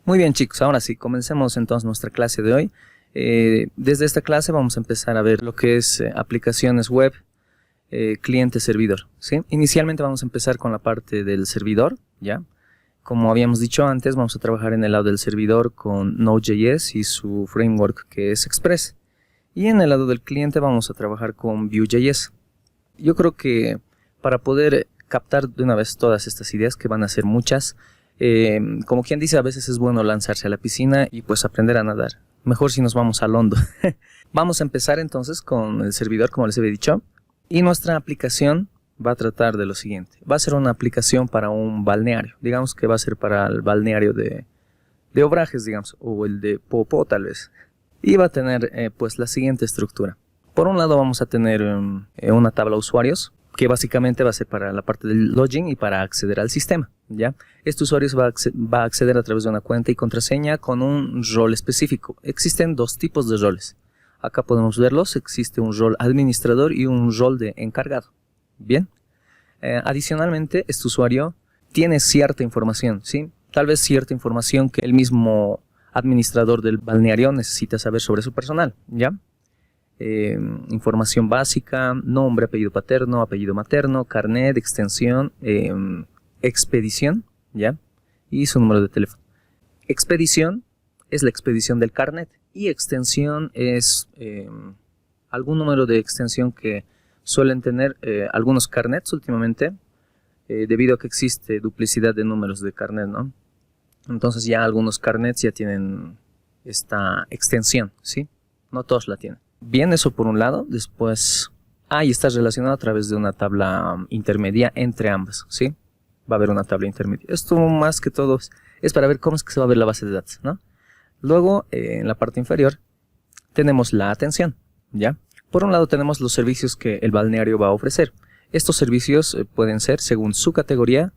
Muy bien, chicos, ahora sí, comencemos entonces nuestra clase de hoy. Desde esta clase vamos a empezar a ver lo que es aplicaciones web, cliente-servidor, ¿sí? Inicialmente vamos a empezar con la parte del servidor, ¿ya? Como habíamos dicho antes, vamos a trabajar en el lado del servidor con Node.js y su framework que es Express. Y en el lado del cliente vamos a trabajar con Vue.js. Yo creo que para poder captar de una vez todas estas ideas, que van a ser muchas, como quien dice, a veces es bueno lanzarse a la piscina y pues aprender a nadar. Mejor si nos vamos al hondo. Vamos a empezar entonces con el servidor, como les había dicho. Y nuestra aplicación va a tratar de lo siguiente. Va a ser una aplicación para un balneario. Digamos que va a ser para el balneario de Obrajes, digamos, o el de Popó tal vez. Y va a tener pues la siguiente estructura. Por un lado vamos a tener una tabla de usuarios, que básicamente va a ser para la parte del login y para acceder al sistema, ¿ya? Este usuario va a acceder a través de una cuenta y contraseña con un rol específico. Existen dos tipos de roles. Acá podemos verlos. Existe un rol administrador y un rol de encargado. Bien. Adicionalmente, este usuario tiene cierta información, ¿sí? Tal vez cierta información que el mismo administrador del balneario necesita saber sobre su personal, ¿ya? Información básica, nombre, apellido paterno, apellido materno, carnet, extensión, expedición, ¿ya? Y su número de teléfono. Expedición es la expedición del carnet y extensión es algún número de extensión que suelen tener algunos carnets últimamente, debido a que existe duplicidad de números de carnet, ¿no? Entonces ya algunos carnets ya tienen esta extensión, ¿sí? No todos la tienen. Bien, eso por un lado. Después, y está relacionado a través de una tabla intermedia entre ambas, ¿sí? Va a haber una tabla intermedia. Esto más que todo es para ver cómo es que se va a ver la base de datos, ¿no? Luego, en la parte inferior, tenemos la atención, ¿ya? Por un lado tenemos los servicios que el balneario va a ofrecer. Estos servicios pueden ser según su categoría,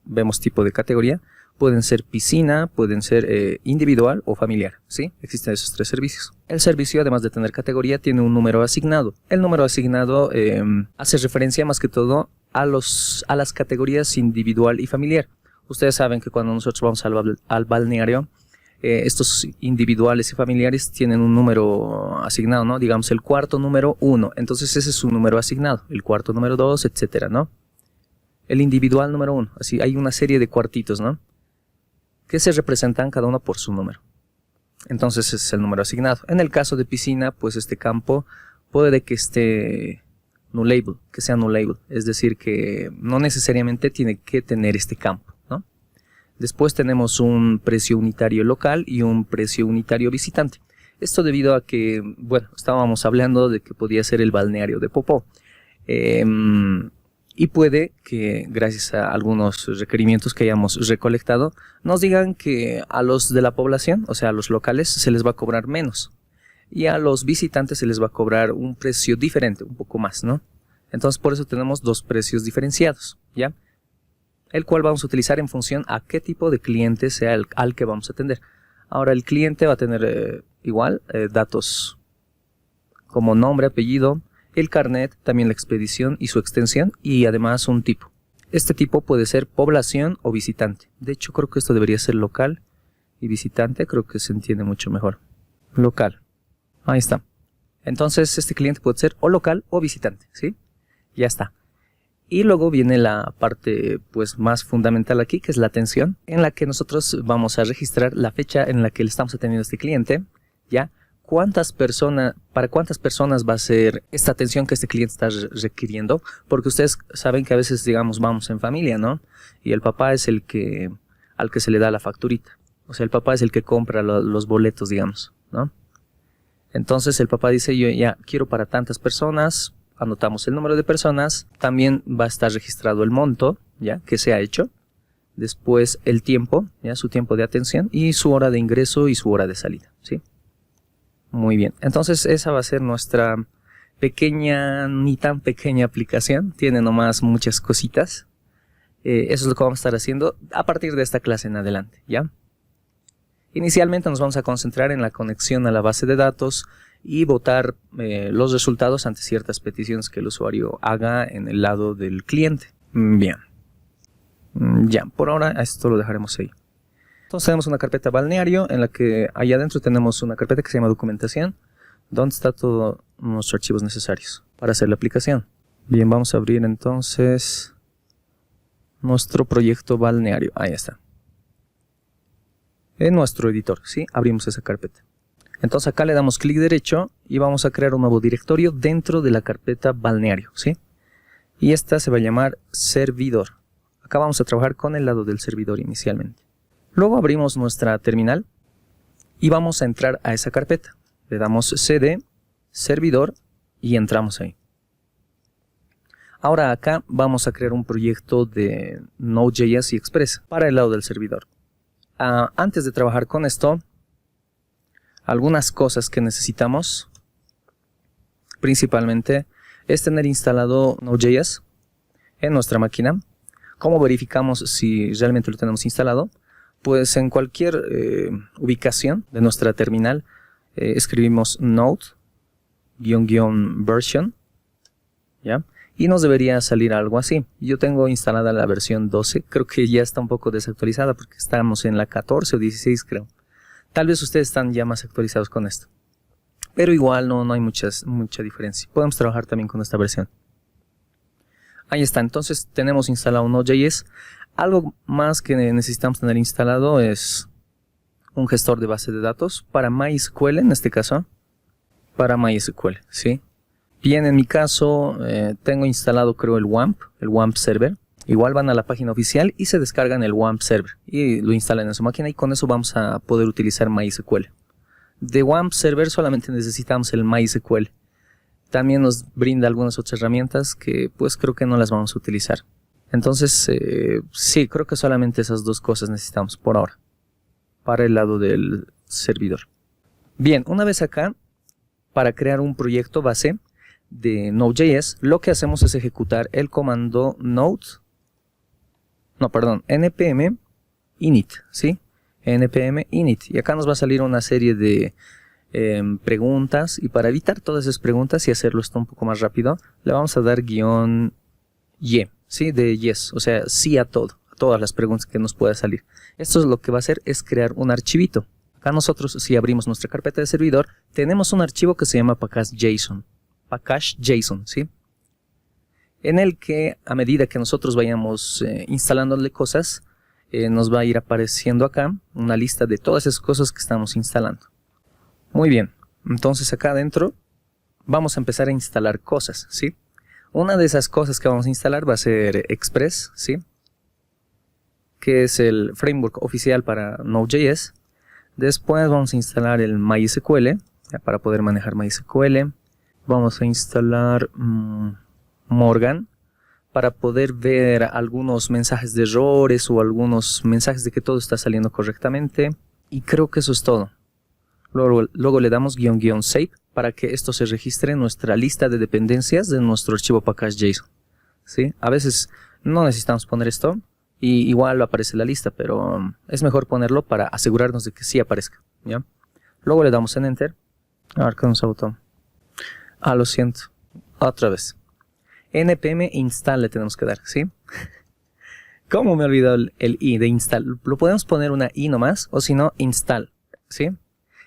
vemos tipo de categoría, pueden ser piscina, pueden ser individual o familiar, ¿sí? Existen esos tres servicios. El servicio, además de tener categoría, tiene un número asignado. El número asignado hace referencia más que todo a las categorías individual y familiar. Ustedes saben que cuando nosotros vamos al balneario, estos individuales y familiares tienen un número asignado, ¿no? Digamos el cuarto número 1, entonces ese es su número asignado, el cuarto número 2, etcétera, ¿no? El individual número 1, así hay una serie de cuartitos, ¿no? Que se representan cada uno por su número. Entonces ese es el número asignado. En el caso de piscina, pues este campo puede que esté nullable, que sea nullable, es decir, que no necesariamente tiene que tener este campo, ¿no? Después tenemos un precio unitario local y un precio unitario visitante. Esto debido a que, bueno, estábamos hablando de que podía ser el balneario de Popó. Y puede que, gracias a algunos requerimientos que hayamos recolectado, nos digan que a los de la población, o sea, a los locales, se les va a cobrar menos. Y a los visitantes se les va a cobrar un precio diferente, un poco más, ¿no? Entonces, por eso tenemos dos precios diferenciados, ¿ya? El cual vamos a utilizar en función a qué tipo de cliente sea al que vamos a atender. Ahora, el cliente va a tener datos como nombre, apellido, el carnet, también la expedición y su extensión, y además un tipo. Este tipo puede ser población o visitante. De hecho, creo que esto debería ser local y visitante, creo que se entiende mucho mejor. Local. Ahí está. Entonces, este cliente puede ser o local o visitante, ¿sí? Ya está. Y luego viene la parte pues más fundamental aquí, que es la atención, en la que nosotros vamos a registrar la fecha en la que le estamos atendiendo a este cliente, ¿ya? ¿Para cuántas personas va a ser esta atención que este cliente está requiriendo? Porque ustedes saben que a veces, digamos, vamos en familia, ¿no? Y el papá es al que se le da la facturita. O sea, el papá es el que compra los boletos, digamos, ¿no? Entonces el papá dice, yo ya quiero para tantas personas, anotamos el número de personas, también va a estar registrado el monto, ¿ya? Que se ha hecho. Después el tiempo, ¿ya? Su tiempo de atención y su hora de ingreso y su hora de salida, ¿sí? Muy bien, entonces esa va a ser nuestra pequeña, ni tan pequeña aplicación. Tiene nomás muchas cositas. Eso es lo que vamos a estar haciendo a partir de esta clase en adelante, ¿ya? Inicialmente nos vamos a concentrar en la conexión a la base de datos y botar los resultados ante ciertas peticiones que el usuario haga en el lado del cliente. Bien. Ya, por ahora esto lo dejaremos ahí. Entonces tenemos una carpeta balneario en la que allá adentro tenemos una carpeta que se llama documentación, donde está todos nuestros archivos necesarios para hacer la aplicación. Bien, vamos a abrir entonces nuestro proyecto balneario. Ahí está. En nuestro editor, ¿sí? Abrimos esa carpeta. Entonces acá le damos clic derecho y vamos a crear un nuevo directorio dentro de la carpeta balneario, ¿sí? Y esta se va a llamar servidor. Acá vamos a trabajar con el lado del servidor inicialmente. Luego abrimos nuestra terminal y vamos a entrar a esa carpeta. Le damos cd, servidor y entramos ahí. Ahora acá vamos a crear un proyecto de Node.js y Express para el lado del servidor. Antes de trabajar con esto, algunas cosas que necesitamos principalmente es tener instalado Node.js en nuestra máquina. ¿Cómo verificamos si realmente lo tenemos instalado? Pues en cualquier ubicación de nuestra terminal escribimos node-version, ¿ya? Y nos debería salir algo así. Yo tengo instalada la versión 12, creo que ya está un poco desactualizada porque estamos en la 14 o 16 creo. Tal vez ustedes están ya más actualizados con esto. Pero igual no hay mucha diferencia. Podemos trabajar también con esta versión. Ahí está, entonces tenemos instalado Node.js. Algo más que necesitamos tener instalado es un gestor de base de datos para MySQL en este caso. Para MySQL, ¿sí? Bien, en mi caso tengo instalado creo el WAMP server. Igual van a la página oficial y se descargan el WAMP server y lo instalan en su máquina y con eso vamos a poder utilizar MySQL. De WAMP server solamente necesitamos el MySQL. También nos brinda algunas otras herramientas que pues creo que no las vamos a utilizar. Entonces sí, creo que solamente esas dos cosas necesitamos por ahora para el lado del servidor. Bien, una vez acá, para crear un proyecto base de Node.js, lo que hacemos es ejecutar el comando npm init, ¿sí? npm init, y acá nos va a salir una serie de preguntas, y para evitar todas esas preguntas y hacerlo esto un poco más rápido, le vamos a dar -y, ¿sí? De yes, o sea, sí a todo, a todas las preguntas que nos pueda salir. Esto es lo que va a hacer es crear un archivito. Acá nosotros, si abrimos nuestra carpeta de servidor, tenemos un archivo que se llama package.json, ¿sí? En el que a medida que nosotros vayamos instalándole cosas, nos va a ir apareciendo acá una lista de todas esas cosas que estamos instalando. Muy bien, entonces acá adentro vamos a empezar a instalar cosas, ¿sí? Una de esas cosas que vamos a instalar va a ser Express, ¿sí? Que es el framework oficial para Node.js. Después vamos a instalar el MySQL, para poder manejar MySQL. Vamos a instalar Morgan para poder ver algunos mensajes de errores o algunos mensajes de que todo está saliendo correctamente. Y creo que eso es todo. Luego le damos --save para que esto se registre en nuestra lista de dependencias de nuestro archivo package.json, ¿sí? A veces no necesitamos poner esto y igual aparece la lista, pero es mejor ponerlo para asegurarnos de que sí aparezca, ¿ya? Luego le damos en Enter. A ver, ¿qué nos botón? Lo siento. Otra vez. npm install le tenemos que dar, ¿sí? ¿Cómo me he olvidado el i de install? Lo podemos poner una i nomás, o si no, install, ¿sí?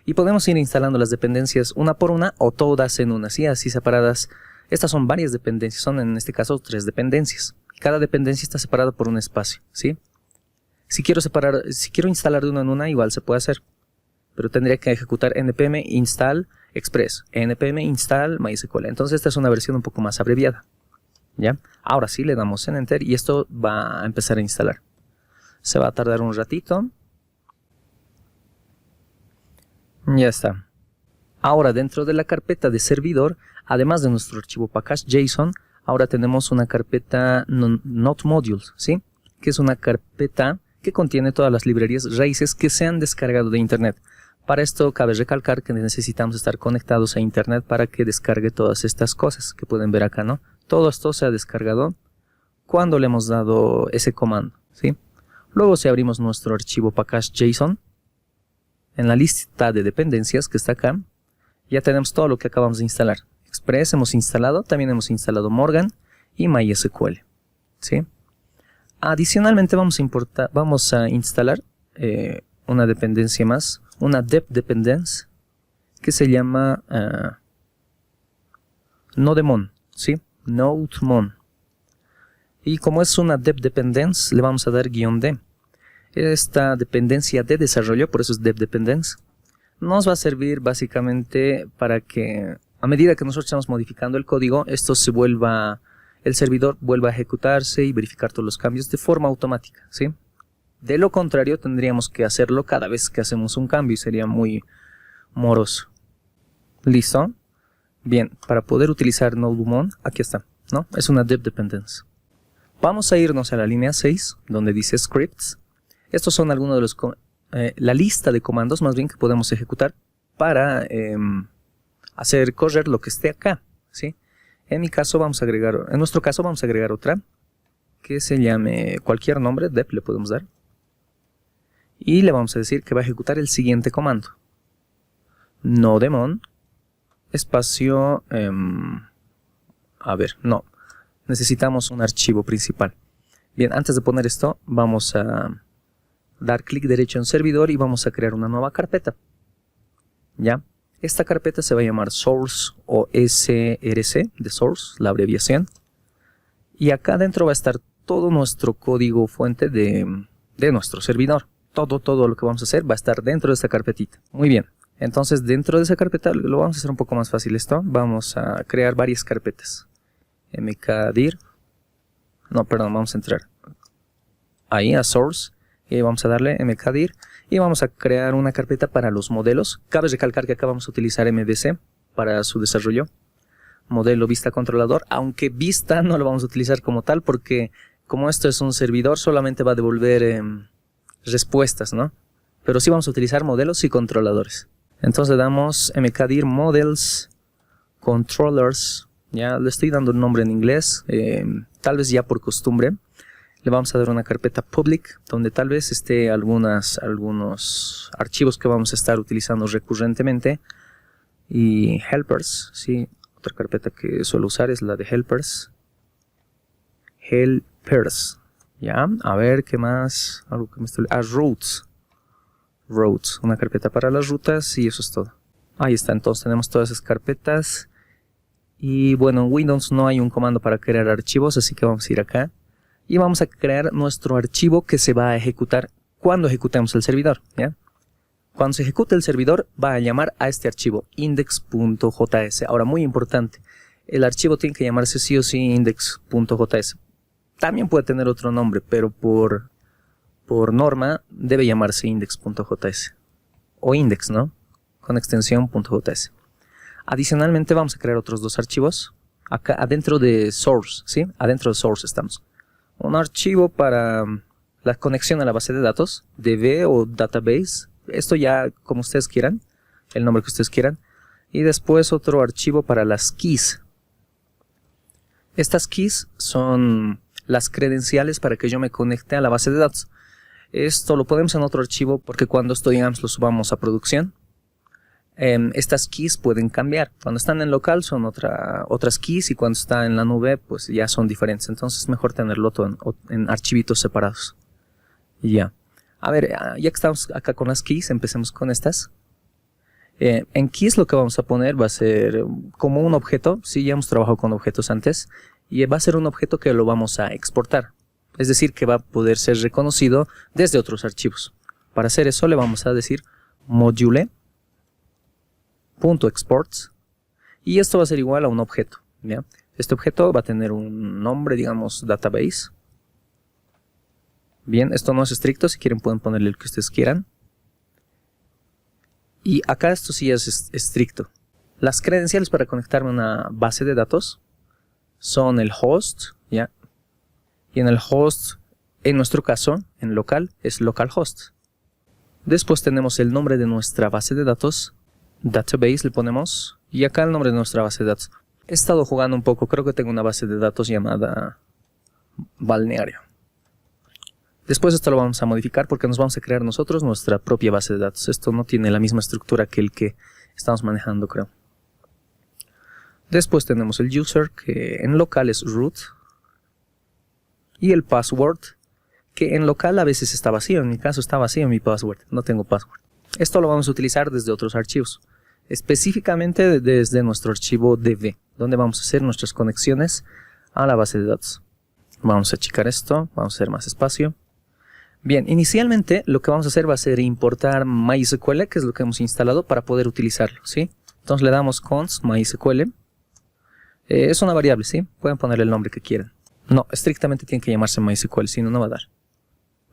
Y podemos ir instalando las dependencias una por una o todas en una, ¿sí? Así separadas. Estas son varias dependencias, son en este caso 3 dependencias. Cada dependencia está separada por un espacio, ¿sí? Si quiero instalar de una en una, igual se puede hacer. Pero tendría que ejecutar npm install express, npm install MySQL. Entonces esta es una versión un poco más abreviada, ¿ya? Ahora sí le damos en Enter y esto va a empezar a instalar. Se va a tardar un ratito. Ya está. Ahora dentro de la carpeta de servidor, además de nuestro archivo package.json, ahora tenemos una carpeta Node Modules, ¿sí? Que es una carpeta que contiene todas las librerías raíces que se han descargado de internet. Para esto cabe recalcar que necesitamos estar conectados a internet para que descargue todas estas cosas que pueden ver acá, ¿no? Todo esto se ha descargado cuando le hemos dado ese comando, ¿sí? Luego si abrimos nuestro archivo package.json, en la lista de dependencias que está acá, ya tenemos todo lo que acabamos de instalar. Express hemos instalado, también hemos instalado Morgan y MySQL, ¿sí? Adicionalmente vamos a instalar una dependencia más, una dep dependence, que se llama nodemon, ¿sí? Nodemon. Y como es una dep dependence, le vamos a dar -d. Esta dependencia de desarrollo, por eso es dep dependence, nos va a servir básicamente para que a medida que nosotros estamos modificando el código, esto se vuelva, el servidor vuelva a ejecutarse y verificar todos los cambios de forma automática, ¿sí? De lo contrario, tendríamos que hacerlo cada vez que hacemos un cambio y sería muy moroso. ¿Listo? Bien, para poder utilizar nodemon, aquí está, ¿no? Es una dep dependence. Vamos a irnos a la línea 6, donde dice scripts. Estos son algunos de los la lista de comandos más bien que podemos ejecutar para hacer correr lo que esté acá, ¿sí? En nuestro caso vamos a agregar otra que se llame cualquier nombre, dep le podemos dar. Y le vamos a decir que va a ejecutar el siguiente comando. Nodemon espacio necesitamos un archivo principal. Bien, antes de poner esto vamos a dar clic derecho en servidor y vamos a crear una nueva carpeta. ¿Ya? Esta carpeta se va a llamar source o src de source, la abreviación. Y acá dentro va a estar todo nuestro código fuente de nuestro servidor. Todo lo que vamos a hacer va a estar dentro de esta carpetita. Muy bien. Entonces dentro de esa carpeta lo vamos a hacer un poco más fácil esto. Vamos a crear varias carpetas. mkdir. Vamos a entrar ahí a source. Y vamos a darle mkdir. Y vamos a crear una carpeta para los modelos. Cabe recalcar que acá vamos a utilizar MVC para su desarrollo. Modelo vista controlador. Aunque vista no lo vamos a utilizar como tal porque como esto es un servidor solamente va a devolver respuestas, ¿no? Pero sí vamos a utilizar modelos y controladores. Entonces damos mkdir models controllers. Ya le estoy dando un nombre en inglés, tal vez ya por costumbre. Le vamos a dar una carpeta public donde tal vez esté algunos archivos que vamos a estar utilizando recurrentemente. Y helpers, sí, otra carpeta que suelo usar es la de helpers. Helpers. Ya, a ver qué más. Algo que me estoy... routes. Routes, una carpeta para las rutas y eso es todo. Ahí está, entonces tenemos todas esas carpetas. Y bueno, en Windows no hay un comando para crear archivos, así que vamos a ir acá. Y vamos a crear nuestro archivo que se va a ejecutar cuando ejecutemos el servidor, ¿ya? Cuando se ejecute el servidor va a llamar a este archivo, index.js. Ahora, muy importante, el archivo tiene que llamarse sí o sí index.js. También puede tener otro nombre, pero por norma debe llamarse index.js. O index, ¿no? Con extensión .js. Adicionalmente vamos a crear otros dos archivos. Acá adentro de source, ¿sí? Adentro de source estamos. Un archivo para la conexión a la base de datos, DB o database. Esto ya como ustedes quieran, el nombre que ustedes quieran. Y después otro archivo para las keys. Estas keys son las credenciales para que yo me conecte a la base de datos. Esto lo podemos en otro archivo porque cuando esto, digamos, lo subamos a producción, estas keys pueden cambiar. Cuando están en local son otras keys y cuando está en la nube pues ya son diferentes. Entonces es mejor tenerlo todo en archivitos separados. Ya. A ver, ya que estamos acá con las keys, empecemos con estas. En keys lo que vamos a poner va a ser como un objeto. Sí, ya hemos trabajado con objetos antes. Y va a ser un objeto que lo vamos a exportar. Es decir, que va a poder ser reconocido desde otros archivos. Para hacer eso le vamos a decir module.exports y esto va a ser igual a un objeto, ¿ya? Este objeto va a tener un nombre, digamos, database. Bien, esto no es estricto, si quieren pueden ponerle el que ustedes quieran. Y acá esto sí es estricto. Las credenciales para conectarme a una base de datos son el host, ¿ya? Y en el host, en nuestro caso, en local, es localhost. Después tenemos el nombre de nuestra base de datos, database le ponemos, y acá el nombre de nuestra base de datos. He estado jugando un poco, creo que tengo una base de datos llamada balneario. Después esto lo vamos a modificar porque nos vamos a crear nosotros nuestra propia base de datos. Esto no tiene la misma estructura que el que estamos manejando, creo. Después tenemos el user, que en local es root. Y el password, que en local a veces está vacío. En mi caso está vacío mi password, no tengo password. Esto lo vamos a utilizar desde otros archivos, específicamente desde nuestro archivo db, donde vamos a hacer nuestras conexiones a la base de datos. Vamos a checar esto, vamos a hacer más espacio. Bien, inicialmente lo que vamos a hacer va a ser importar MySQL, que es lo que hemos instalado para poder utilizarlo, ¿sí? Entonces le damos const MySQL. Es una variable, ¿sí? Pueden ponerle el nombre que quieran. No, estrictamente tiene que llamarse MySQL, si no, no va a dar.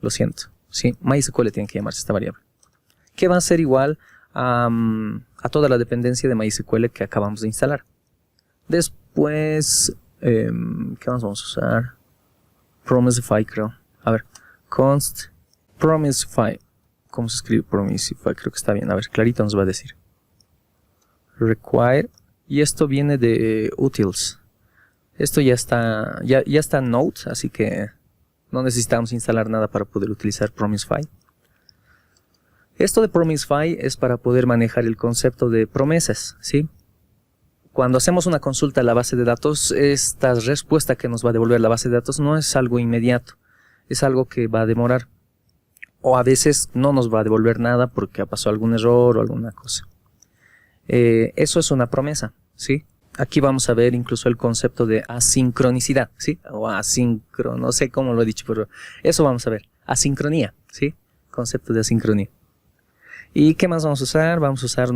Lo siento, ¿sí? MySQL tiene que llamarse esta variable, que va a ser igual a toda la dependencia de MySQL que acabamos de instalar. Después, ¿qué más vamos a usar? Promisify, creo. A ver, const Promisify. ¿Cómo se escribe Promisify? Creo que está bien. A ver, clarito nos va a decir. Require. Y esto viene de utils. Esto ya está en Node, así que no necesitamos instalar nada para poder utilizar Promisify. Esto de Promisify es para poder manejar el concepto de promesas, ¿sí? Cuando hacemos una consulta a la base de datos, esta respuesta que nos va a devolver la base de datos no es algo inmediato, es algo que va a demorar. O a veces no nos va a devolver nada porque ha pasado algún error o alguna cosa. Eso es una promesa, ¿sí? Aquí vamos a ver incluso el concepto de asincronicidad, ¿sí? O no sé cómo lo he dicho, pero eso vamos a ver. Asincronía, ¿sí? Concepto de asincronía. ¿Y qué más vamos a usar? Vamos a usar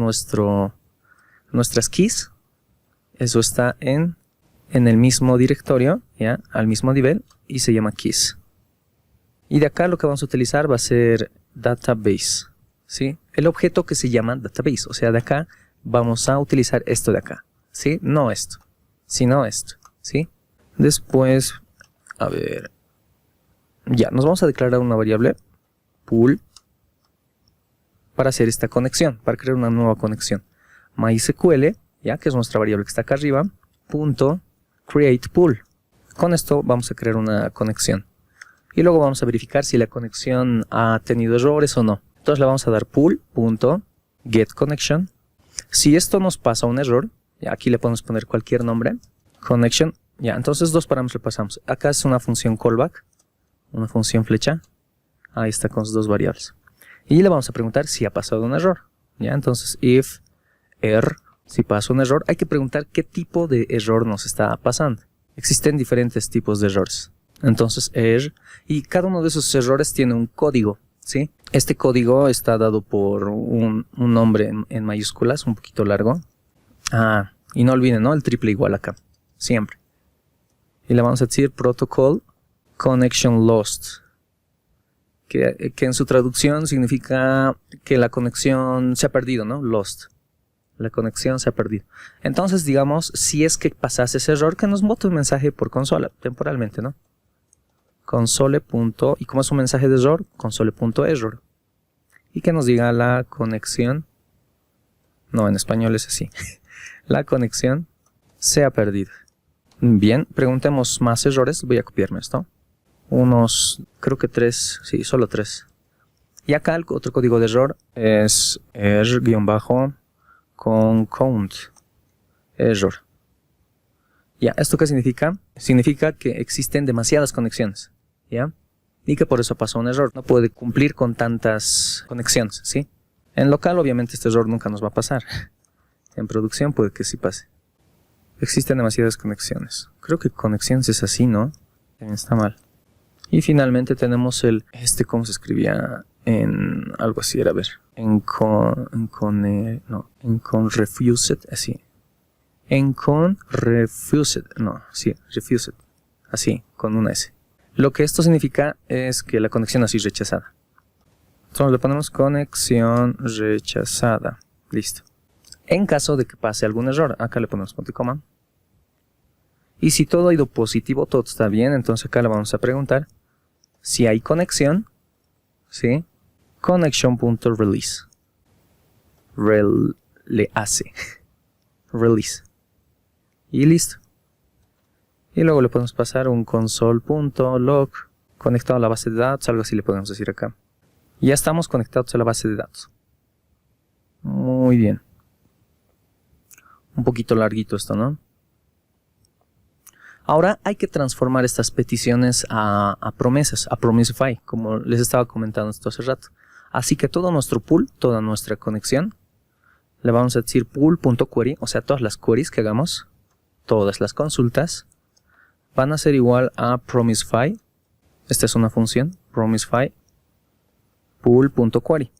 nuestras keys. Eso está en el mismo directorio, ¿ya? Al mismo nivel, y se llama keys. Y de acá lo que vamos a utilizar va a ser database, ¿sí? El objeto que se llama database, o sea, de acá vamos a utilizar esto de acá, ¿sí? No esto, sino esto, ¿sí? Después, a ver, ya, nos vamos a declarar una variable, pool, para hacer esta conexión, para crear una nueva conexión. MySQL, ya que es nuestra variable que está acá arriba, punto create pool. Con esto vamos a crear una conexión. Y luego vamos a verificar si la conexión ha tenido errores o no. Entonces le vamos a dar pool.getConnection. Si esto nos pasa un error, ya aquí le podemos poner cualquier nombre, connection, ya, entonces dos parámetros le pasamos. Acá es una función callback, una función flecha. Ahí está con sus dos variables. Y le vamos a preguntar si ha pasado un error. ¿Ya? Entonces, if error, si pasa un error, hay que preguntar qué tipo de error nos está pasando. Existen diferentes tipos de errores. Entonces, error, y cada uno de esos errores tiene un código, ¿sí? Este código está dado por un nombre en mayúsculas, un poquito largo. Y no olviden, ¿no? El triple igual acá, siempre. Y le vamos a decir protocol connection lost. Que en su traducción significa que la conexión se ha perdido, ¿no? Lost. La conexión se ha perdido. Entonces, digamos, si es que pasase ese error, que nos bote un mensaje por consola, temporalmente, ¿no? Console. Y como es un mensaje de error, console.error. Y que nos diga la conexión. No, en español es así. La conexión se ha perdido. Bien, preguntemos más errores. Voy a copiarme esto. Creo que 3, sí, solo 3. Y acá el otro código de error es error-con count error. Ya, ¿esto qué significa? Significa que existen demasiadas conexiones, ¿ya? Y que por eso pasó un error. No puede cumplir con tantas conexiones, ¿sí? En local, obviamente, este error nunca nos va a pasar. En producción puede que sí pase. Existen demasiadas conexiones. Creo que conexiones es así, ¿no? Está mal. Y finalmente tenemos ¿cómo se escribía? En algo así, era, a ver. Refused, así. Refused, no, sí, refused. Así, con una S. Lo que esto significa es que la conexión ha sido rechazada. Entonces le ponemos conexión rechazada. Listo. En caso de que pase algún error, acá le ponemos punto y coma. Y si todo ha ido positivo, todo está bien, entonces acá le vamos a preguntar si hay conexión, ¿sí? Connection.release. Release. Y listo. Y luego le podemos pasar un console.log conectado a la base de datos, algo así le podemos decir acá. Ya estamos conectados a la base de datos. Muy bien. Un poquito larguito esto, ¿no? Ahora hay que transformar estas peticiones a promesas, a Promisify, como les estaba comentando esto hace rato. Así que todo nuestro pool, toda nuestra conexión, le vamos a decir pool.query, o sea, todas las queries que hagamos, todas las consultas, van a ser igual a Promisify. Esta es una función, Promisify pool.query.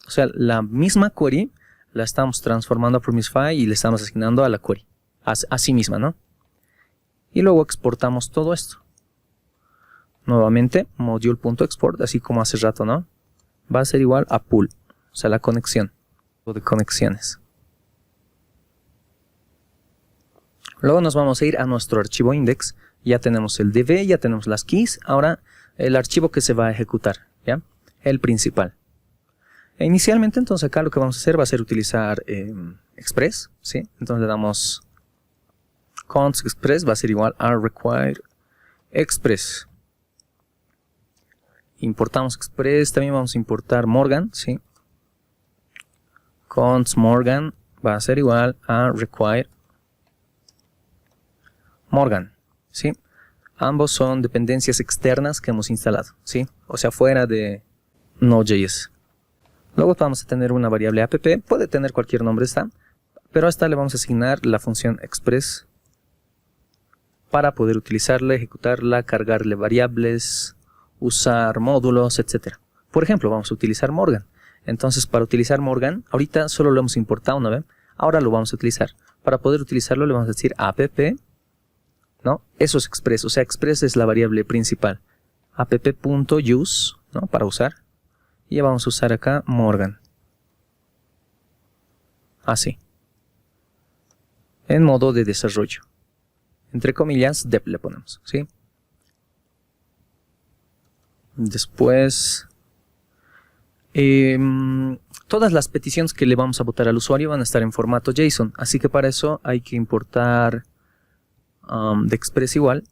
O sea, la misma query la estamos transformando a Promisify y le estamos asignando a la query, a sí misma, ¿no? Y luego exportamos todo esto. Nuevamente, module.export, así como hace rato, ¿no? Va a ser igual a pool, o sea, la conexión de conexiones. Luego nos vamos a ir a nuestro archivo index. Ya tenemos el DB, ya tenemos las keys. Ahora el archivo que se va a ejecutar, ¿ya? El principal. Inicialmente, entonces acá lo que vamos a hacer va a ser utilizar express, ¿sí? Entonces le damos const express, va a ser igual a require express. Importamos express, también vamos a importar Morgan, ¿sí? Const Morgan va a ser igual a require Morgan, ¿sí? Ambos son dependencias externas que hemos instalado, ¿sí? O sea, fuera de Node.js. Luego vamos a tener una variable app, puede tener cualquier nombre esta, pero a esta le vamos a asignar la función express para poder utilizarla, ejecutarla, cargarle variables, usar módulos, etc. Por ejemplo, vamos a utilizar Morgan. Entonces, para utilizar Morgan, ahorita solo lo hemos importado una vez, ahora lo vamos a utilizar. Para poder utilizarlo le vamos a decir app, ¿no? Eso es express, o sea, express es la variable principal. app.use, ¿no? Para usar. Y ya vamos a usar acá Morgan. Así. En modo de desarrollo. Entre comillas, dev le ponemos, ¿sí? Después, todas las peticiones que le vamos a botar al usuario van a estar en formato JSON. Así que para eso hay que importar de Express igual.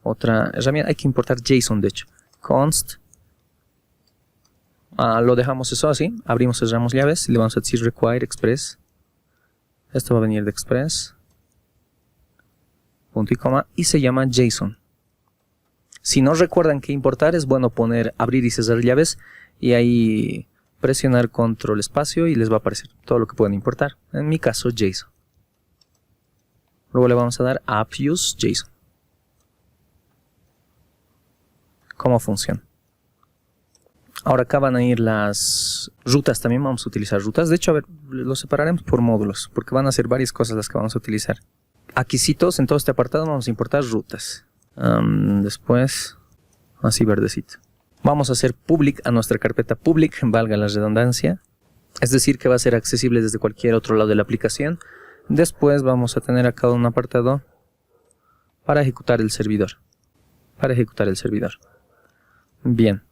Otra herramienta, hay que importar JSON de hecho. Const. Lo dejamos eso así. Abrimos, cerramos llaves y le vamos a decir require express. Esto va a venir de express. Punto y coma. Y se llama JSON. Si no recuerdan qué importar, es bueno poner abrir y cerrar llaves. Y ahí presionar control espacio y les va a aparecer todo lo que pueden importar. En mi caso, JSON. Luego le vamos a dar app use JSON. ¿Cómo funciona? Ahora acá van a ir las rutas, también vamos a utilizar rutas. De hecho, a ver, los separaremos por módulos, porque van a ser varias cosas las que vamos a utilizar. Aquisitos, en todo este apartado vamos a importar rutas. Después, así verdecito. Vamos a hacer public a nuestra carpeta public, valga la redundancia. Es decir, que va a ser accesible desde cualquier otro lado de la aplicación. Después vamos a tener acá un apartado para ejecutar el servidor. Bien.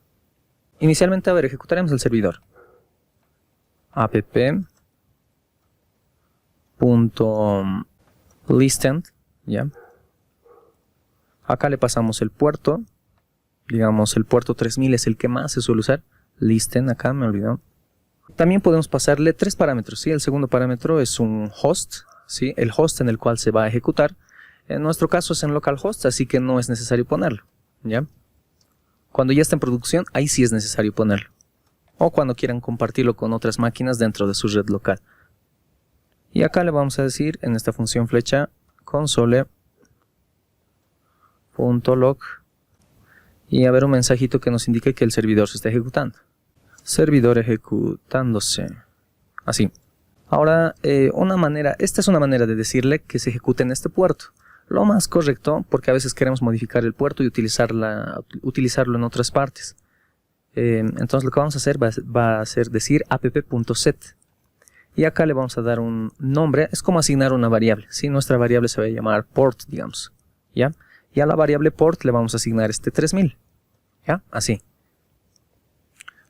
Inicialmente, a ver, ejecutaremos el servidor. app.listen, ¿ya? Acá le pasamos el puerto. Digamos, el puerto 3000 es el que más se suele usar. Listen, acá me olvidó. También podemos pasarle tres parámetros, ¿sí? El segundo parámetro es un host, ¿sí? El host en el cual se va a ejecutar. En nuestro caso es en localhost, así que no es necesario ponerlo, ¿ya? Cuando ya está en producción, ahí sí es necesario ponerlo. O cuando quieran compartirlo con otras máquinas dentro de su red local. Y acá le vamos a decir en esta función flecha console.log y a ver un mensajito que nos indique que el servidor se está ejecutando. Servidor ejecutándose. Así. Ahora, esta es una manera de decirle que se ejecute en este puerto. Lo más correcto, porque a veces queremos modificar el puerto y utilizarlo en otras partes. Entonces lo que vamos a hacer va a ser decir app.set. Y acá le vamos a dar un nombre, es como asignar una variable. ¿Sí? Nuestra variable se va a llamar port, digamos. ¿Ya? Y a la variable port le vamos a asignar este 3000. ¿Ya? Así.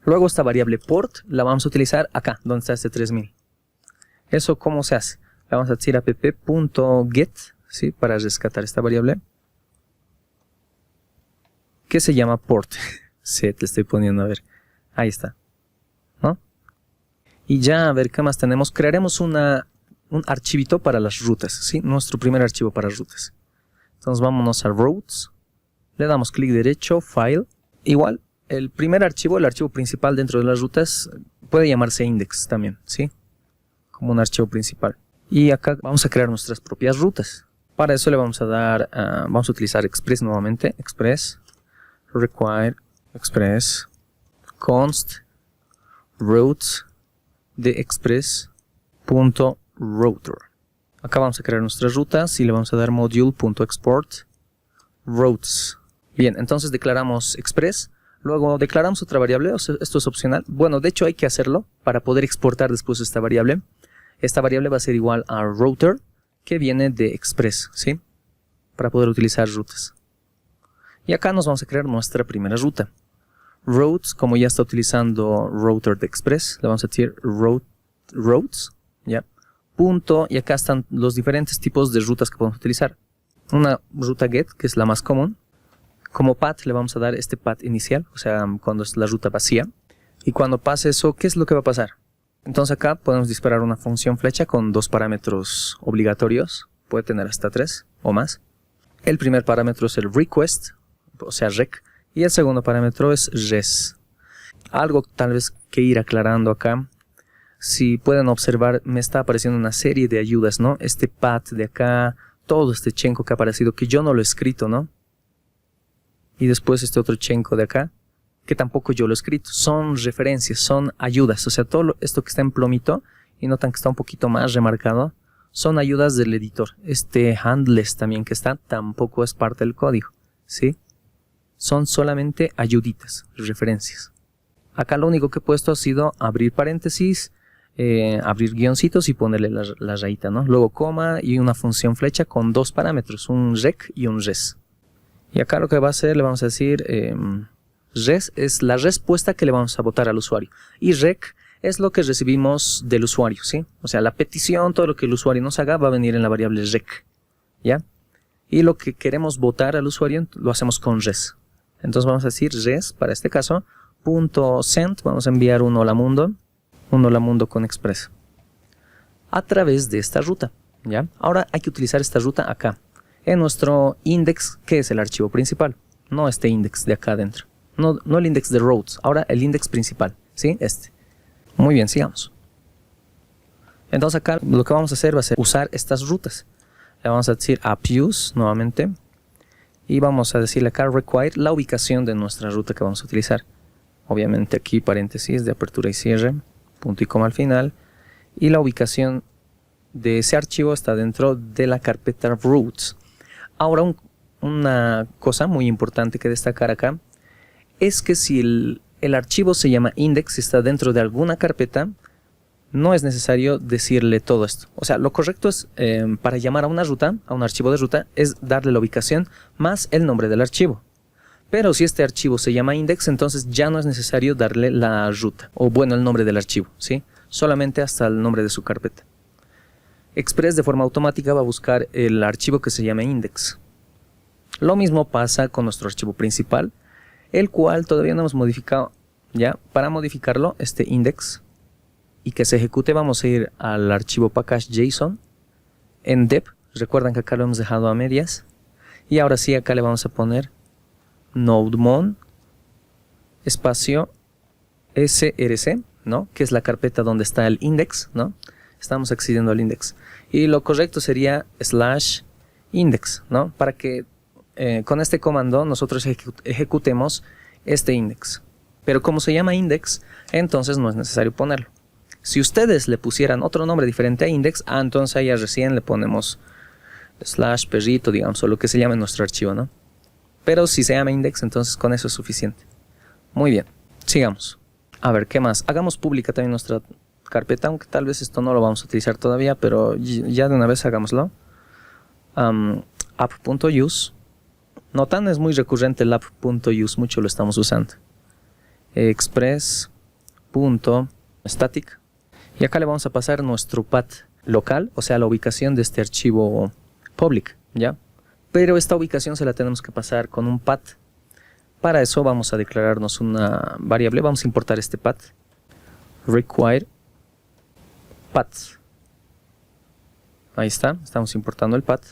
Luego esta variable port la vamos a utilizar acá, donde está este 3000. ¿Eso cómo se hace? Le vamos a decir app.get, ¿sí? Para rescatar esta variable. Que se llama port. Set, le estoy poniendo, a ver. Ahí está. ¿No? Y ya, a ver, ¿qué más tenemos? Crearemos una un archivito para las rutas, ¿sí? Nuestro primer archivo para rutas. Entonces vámonos a Routes, le damos clic derecho, File. Igual, el primer archivo, el archivo principal dentro de las rutas, puede llamarse index también, ¿sí? Como un archivo principal. Y acá vamos a crear nuestras propias rutas. Para eso le vamos a dar, vamos a utilizar Express nuevamente, Express, require, Express, const, routes de express.router. Acá vamos a crear nuestras rutas y le vamos a dar module.export routes. Bien, entonces declaramos express, luego declaramos otra variable, o sea, esto es opcional. Bueno, de hecho hay que hacerlo para poder exportar después esta variable. Esta variable va a ser igual a router, que viene de express, ¿sí? Para poder utilizar rutas. Y acá nos vamos a crear nuestra primera ruta. Routes, como ya está utilizando router de express, le vamos a decir routes, ¿ya? Punto, y acá están los diferentes tipos de rutas que podemos utilizar. Una ruta get, que es la más común. Como path le vamos a dar este path inicial, o sea, cuando es la ruta vacía. Y cuando pase eso, ¿qué es lo que va a pasar? Entonces acá podemos disparar una función flecha con 2 parámetros obligatorios. Puede tener hasta 3 o más. El primer parámetro es el request, o sea, rec. Y el segundo parámetro es res. Algo tal vez que ir aclarando acá. Si pueden observar, me está apareciendo una serie de ayudas, ¿no? Este path de acá, todo este chenco que ha aparecido, que yo no lo he escrito, ¿no? Y después este otro chenco de acá, que tampoco yo lo he escrito. Son referencias, son ayudas. O sea, todo esto que está en plomito, y notan que está un poquito más remarcado, son ayudas del editor. Este handless también que está, tampoco es parte del código, ¿sí? Son solamente ayuditas, referencias. Acá lo único que he puesto ha sido abrir paréntesis, abrir guioncitos y ponerle la rayita, ¿no? Luego coma y una función flecha con 2 parámetros, un rec y un res. Y acá lo que va a hacer, le vamos a decir, res es la respuesta que le vamos a botar al usuario. Y rec es lo que recibimos del usuario, ¿sí? O sea, la petición, todo lo que el usuario nos haga va a venir en la variable rec, ¿ya? Y lo que queremos botar al usuario lo hacemos con res. Entonces vamos a decir res, para este caso, .send, vamos a enviar un hola mundo con express a través de esta ruta, ¿ya? Ahora hay que utilizar esta ruta acá, en nuestro index, que es el archivo principal, no este index de acá adentro, no el index de routes, ahora el index principal, ¿sí? Este. Muy bien, sigamos. Entonces acá lo que vamos a hacer va a ser usar estas rutas. Le vamos a decir appuse nuevamente y vamos a decirle acá require la ubicación de nuestra ruta que vamos a utilizar. Obviamente aquí paréntesis de apertura y cierre, punto y coma al final, y la ubicación de ese archivo está dentro de la carpeta routes. Ahora una cosa muy importante que destacar acá es que si el archivo se llama index y está dentro de alguna carpeta, no es necesario decirle todo esto. O sea, lo correcto es, para llamar a una ruta, a un archivo de ruta, es darle la ubicación más el nombre del archivo. Pero si este archivo se llama index, entonces ya no es necesario darle la ruta, o bueno, el nombre del archivo, ¿sí? Solamente hasta el nombre de su carpeta. Express de forma automática va a buscar el archivo que se llame index. Lo mismo pasa con nuestro archivo principal, el cual todavía no hemos modificado. Ya, para modificarlo, este index, y que se ejecute, vamos a ir al archivo package.json en dep. Recuerdan que acá lo hemos dejado a medias. Y ahora sí, acá le vamos a poner nodemon espacio src, ¿no? Que es la carpeta donde está el index, ¿no? Estamos accediendo al index. Y lo correcto sería /index, ¿no? Para que con este comando nosotros ejecutemos este index. Pero como se llama index, entonces no es necesario ponerlo. Si ustedes le pusieran otro nombre diferente a index, entonces ahí ya recién le ponemos /perrito, digamos, o lo que se llame en nuestro archivo, ¿no? Pero si se llama index, entonces con eso es suficiente. Muy bien, sigamos. A ver, ¿qué más? Hagamos pública también nuestra carpeta, aunque tal vez esto no lo vamos a utilizar todavía, pero ya de una vez hagámoslo. App.use. Notan, es muy recurrente el app.use, mucho lo estamos usando. Express.static. Y acá le vamos a pasar nuestro path local, o sea, la ubicación de este archivo public, ¿ya? Pero esta ubicación se la tenemos que pasar con un path. Para eso vamos a declararnos una variable, vamos a importar este path. Require path. Ahí está, estamos importando el path.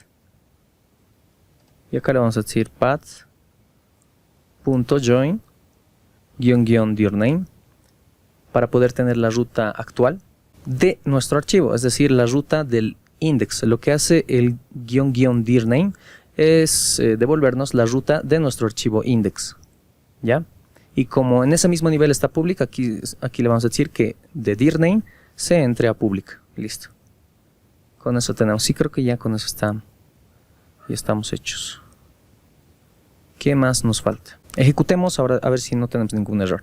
Y acá le vamos a decir path.join _dirname para poder tener la ruta actual de nuestro archivo, es decir, la ruta del index. Lo que hace el _dirname es devolvernos la ruta de nuestro archivo index, ¿ya? Y como en ese mismo nivel está public, aquí le vamos a decir que de dirname se entre a public. Listo. Con eso tenemos, sí, creo que ya con eso ya estamos hechos. ¿Qué más nos falta? Ejecutemos ahora a ver si no tenemos ningún error.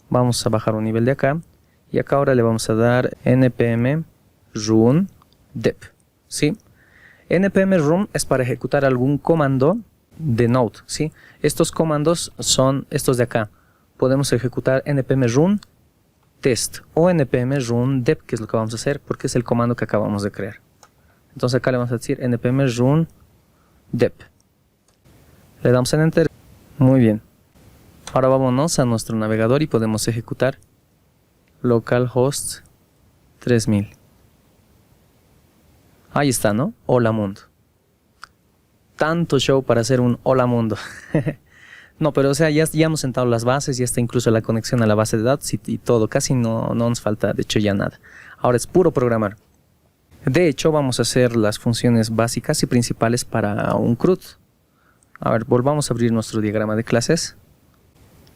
Vamos a bajar un nivel de acá. Y acá ahora le vamos a dar npm run dep. ¿Sí? npm run es para ejecutar algún comando de Node. ¿Sí? Estos comandos son estos de acá. Podemos ejecutar npm run test o npm run dep, que es lo que vamos a hacer porque es el comando que acabamos de crear. Entonces acá le vamos a decir npm run dep. Le damos en enter. Muy bien. Ahora vámonos a nuestro navegador y podemos ejecutar localhost 3000. Ahí está, ¿no? Hola mundo. Tanto show para hacer un hola mundo. No, pero o sea, ya hemos sentado las bases, ya está incluso la conexión a la base de datos y todo. Casi no nos falta, de hecho, ya nada. Ahora es puro programar. De hecho, vamos a hacer las funciones básicas y principales para un CRUD. A ver, volvamos a abrir nuestro diagrama de clases.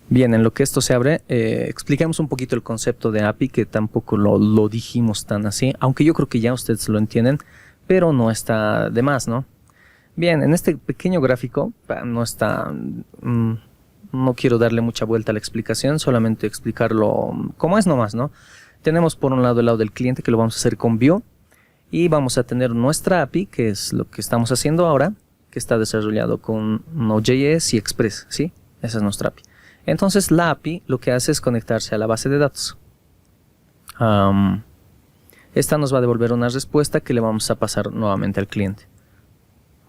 Bien, en lo que esto se abre, expliquemos un poquito el concepto de API, que tampoco lo dijimos tan así, aunque yo creo que ya ustedes lo entienden, pero no está de más, ¿no? Bien, en este pequeño gráfico, no está, no quiero darle mucha vuelta a la explicación, solamente explicarlo como es nomás, ¿no? Tenemos por un lado el lado del cliente, que lo vamos a hacer con Vue, y vamos a tener nuestra API, que es lo que estamos haciendo ahora, que está desarrollado con Node.js y Express, ¿sí? Esa es nuestra API. Entonces la API lo que hace es conectarse a la base de datos. Esta nos va a devolver una respuesta que le vamos a pasar nuevamente al cliente.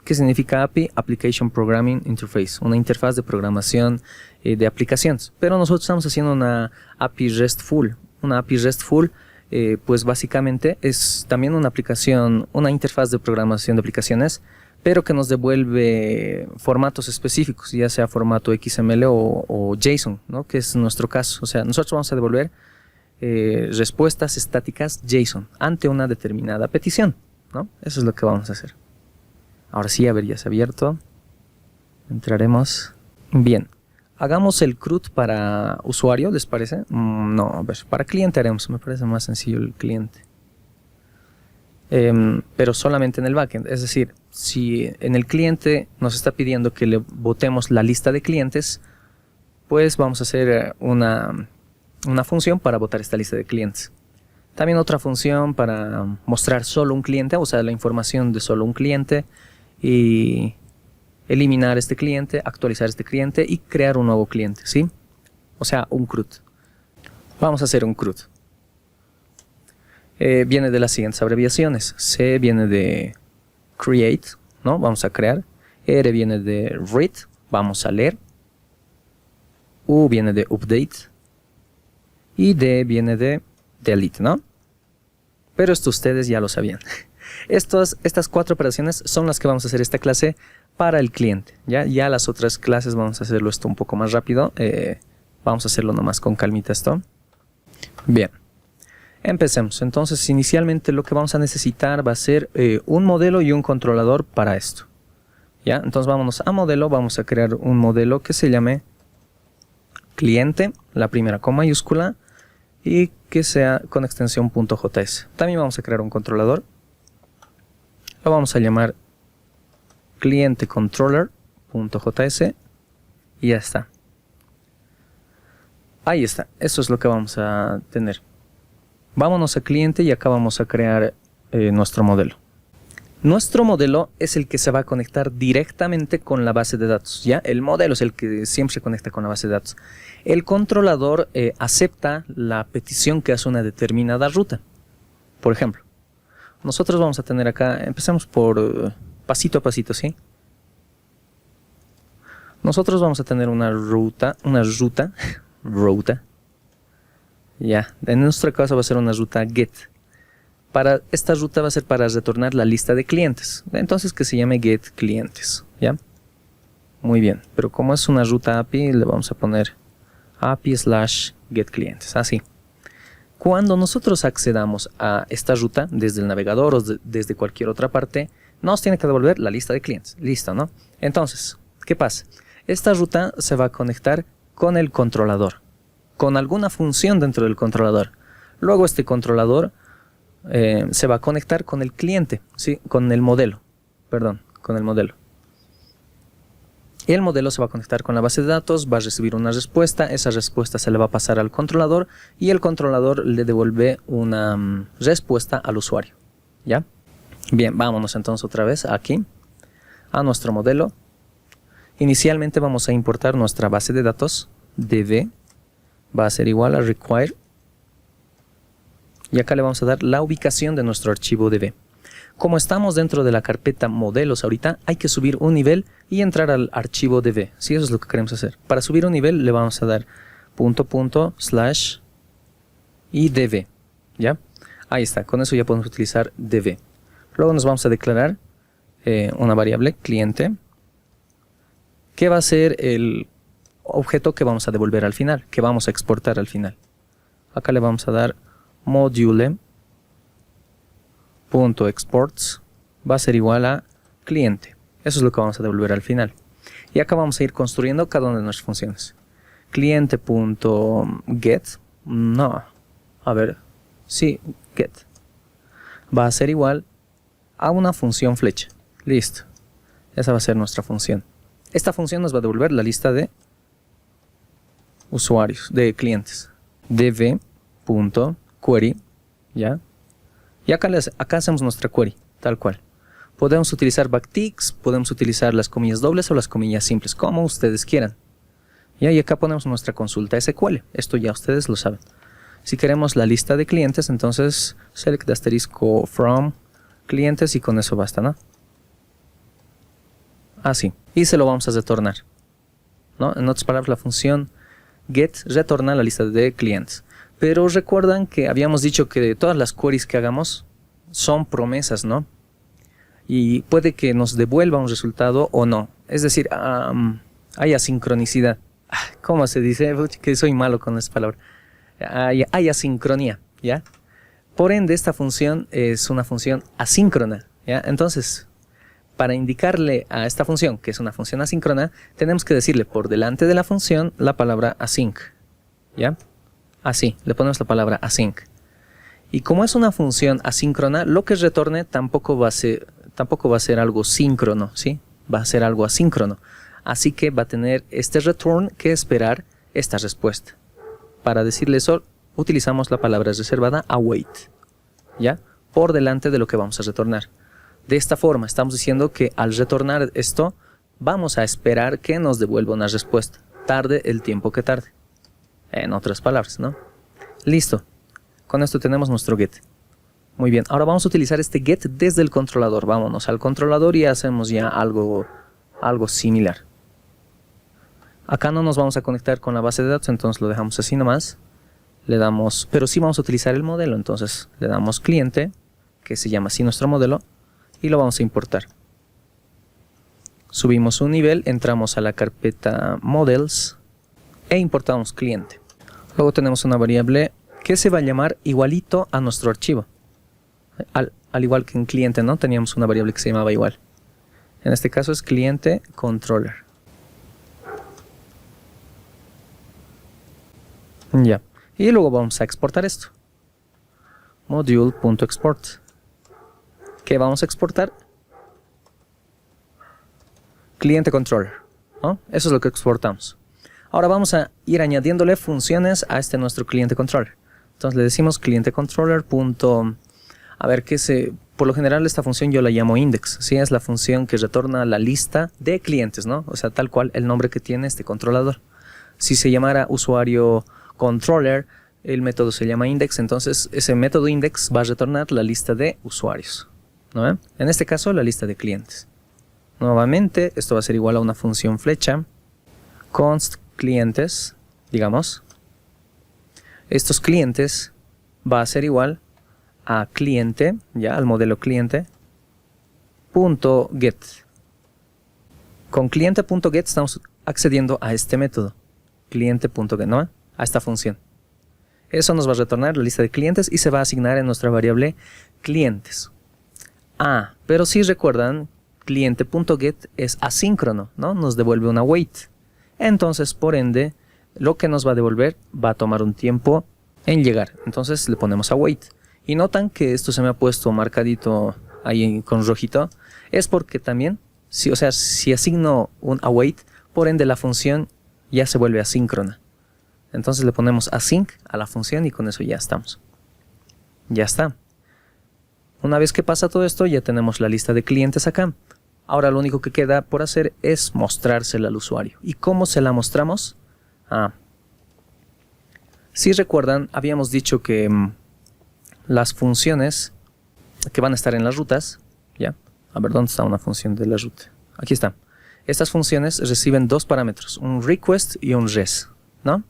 ¿Qué significa API? Application Programming Interface, una interfaz de programación de aplicaciones. Pero nosotros estamos haciendo una API RESTful. Una API RESTful, pues básicamente es también una aplicación, una interfaz de programación de aplicaciones, pero que nos devuelve formatos específicos, ya sea formato XML o JSON, ¿no? Que es nuestro caso. O sea, nosotros vamos a devolver respuestas estáticas JSON ante una determinada petición, ¿no? Eso es lo que vamos a hacer. Ahora sí, a ver, ya se ha abierto. Entraremos. Bien, hagamos el CRUD para usuario, ¿les parece? No, a ver, para cliente haremos, me parece más sencillo el cliente. Pero solamente en el backend, es decir, si en el cliente nos está pidiendo que le botemos la lista de clientes, pues vamos a hacer una función para botar esta lista de clientes. También otra función para mostrar solo un cliente, o sea, la información de solo un cliente, y eliminar este cliente, actualizar este cliente y crear un nuevo cliente, ¿sí? O sea, un CRUD. Vamos a hacer un CRUD. Viene de las siguientes abreviaciones. C viene de create, ¿no? Vamos a crear. R viene de read, vamos a leer. U viene de update. Y D viene de delete, ¿no? Pero esto ustedes ya lo sabían. Estas 4 operaciones son las que vamos a hacer esta clase para el cliente. Ya las otras clases vamos a hacerlo esto un poco más rápido. Vamos a hacerlo nomás con calmita esto. Bien. Empecemos. Entonces, inicialmente lo que vamos a necesitar va a ser un modelo y un controlador para esto. ¿Ya? Entonces vámonos a modelo. Vamos a crear un modelo que se llame cliente, la primera con mayúscula, y que sea con extensión .js. También vamos a crear un controlador. Lo vamos a llamar cliente controller.js y ya está. Ahí está. Eso es lo que vamos a tener. Vámonos a cliente y acá vamos a crear nuestro modelo. Nuestro modelo es el que se va a conectar directamente con la base de datos, ¿ya? El modelo es el que siempre se conecta con la base de datos. El controlador acepta la petición que hace una determinada ruta. Por ejemplo, nosotros vamos a tener acá, empecemos por pasito a pasito, ¿sí? Nosotros vamos a tener una ruta, ya, en nuestro caso va a ser una ruta get. Para esta ruta va a ser para retornar la lista de clientes. Entonces que se llame getClientes, ¿ya? Muy bien, pero como es una ruta API, le vamos a poner API/getClientes, así. Cuando nosotros accedamos a esta ruta desde el navegador o desde cualquier otra parte, nos tiene que devolver la lista de clientes. Listo, ¿no? Entonces, ¿qué pasa? Esta ruta se va a conectar con el controlador, con alguna función dentro del controlador. Luego este controlador se va a conectar con el cliente, ¿sí? Con el modelo. Y el modelo se va a conectar con la base de datos, va a recibir una respuesta, esa respuesta se le va a pasar al controlador y el controlador le devuelve una respuesta al usuario, ¿ya? Bien, vámonos entonces otra vez aquí a nuestro modelo. Inicialmente vamos a importar nuestra base de datos, db, va a ser igual a require, y acá le vamos a dar la ubicación de nuestro archivo db. Como estamos dentro de la carpeta modelos ahorita, hay que subir un nivel y entrar al archivo db. Sí, eso es lo que queremos hacer. Para subir un nivel le vamos a dar //idb, ¿ya? Ahí está, con eso ya podemos utilizar db. Luego nos vamos a declarar una variable cliente, que va a ser el objeto que vamos a devolver al final, que vamos a exportar al final. Acá le vamos a dar module.exports, va a ser igual a cliente. Eso es lo que vamos a devolver al final. Y acá vamos a ir construyendo cada una de nuestras funciones. Cliente.get, get, va a ser igual a una función flecha. Listo. Esa va a ser nuestra función. Esta función nos va a devolver la lista de usuarios, de clientes. db.query, ¿ya? Y acá hacemos nuestra query, tal cual. Podemos utilizar backticks, podemos utilizar las comillas dobles o las comillas simples, como ustedes quieran. Y acá ponemos nuestra consulta SQL. Esto ya ustedes lo saben. Si queremos la lista de clientes, entonces select asterisco from clientes y con eso basta, ¿no? Así. Y se lo vamos a retornar, ¿no? En otras palabras, la función get retorna la lista de clientes. Pero recuerdan que habíamos dicho que todas las queries que hagamos son promesas, ¿no? Y puede que nos devuelva un resultado o no. Es decir, hay asincronicidad. ¿Cómo se dice? Que soy malo con esa palabra. Hay asincronía, ¿ya? Por ende, esta función es una función asíncrona, ¿ya? Entonces, para indicarle a esta función que es una función asíncrona, tenemos que decirle por delante de la función la palabra async, ¿ya? Así, le ponemos la palabra async. Y como es una función asíncrona, lo que retorne tampoco va a ser algo síncrono, ¿sí? Va a ser algo asíncrono. Así que va a tener este return que esperar esta respuesta. Para decirle eso, utilizamos la palabra reservada await, ¿ya? Por delante de lo que vamos a retornar. De esta forma, estamos diciendo que al retornar esto, vamos a esperar que nos devuelva una respuesta. Tarde el tiempo que tarde. En otras palabras, ¿no? Listo. Con esto tenemos nuestro get. Muy bien. Ahora vamos a utilizar este get desde el controlador. Vámonos al controlador y hacemos ya algo similar. Acá no nos vamos a conectar con la base de datos, entonces lo dejamos así nomás. Le damos, pero sí vamos a utilizar el modelo. Entonces le damos cliente, que se llama así nuestro modelo, y lo vamos a importar. Subimos un nivel, entramos a la carpeta models e importamos cliente. Luego tenemos una variable que se va a llamar igualito a nuestro archivo. Al igual que en cliente, ¿no? Teníamos una variable que se llamaba igual. En este caso es cliente controller. Ya. Y luego vamos a exportar esto. Module.export. ¿Qué vamos a exportar? Cliente controller, ¿no? Eso es lo que exportamos. Ahora vamos a ir añadiéndole funciones a nuestro cliente controller. Entonces le decimos cliente controller. A ver, por lo general esta función yo la llamo index. ¿Sí? Es la función que retorna la lista de clientes, ¿no? O sea, tal cual el nombre que tiene este controlador. Si se llamara usuario controller, el método se llama index, entonces ese método index va a retornar la lista de usuarios, ¿no? En este caso la lista de clientes. Nuevamente esto va a ser igual a una función flecha, const clientes, digamos. Estos clientes va a ser igual a cliente, ya al modelo cliente, punto get. Con cliente.get estamos accediendo a este método, cliente.get, ¿no? A esta función. Eso nos va a retornar la lista de clientes y se va a asignar en nuestra variable clientes. Ah, pero si recuerdan, cliente.get es asíncrono, ¿no? Nos devuelve una wait. Entonces, por ende, lo que nos va a devolver va a tomar un tiempo en llegar. Entonces le ponemos await. Y notan que esto se me ha puesto marcadito ahí con rojito. Es porque también, si asigno un await, por ende la función ya se vuelve asíncrona. Entonces le ponemos async a la función y con eso ya estamos. Ya está. Una vez que pasa todo esto, ya tenemos la lista de clientes acá. Ahora lo único que queda por hacer es mostrársela al usuario. ¿Y cómo se la mostramos? Si recuerdan, habíamos dicho que las funciones que van a estar en las rutas, ¿ya? A ver, ¿dónde está una función de la ruta? Aquí está. Estas funciones reciben dos parámetros, un request y un res, ¿no?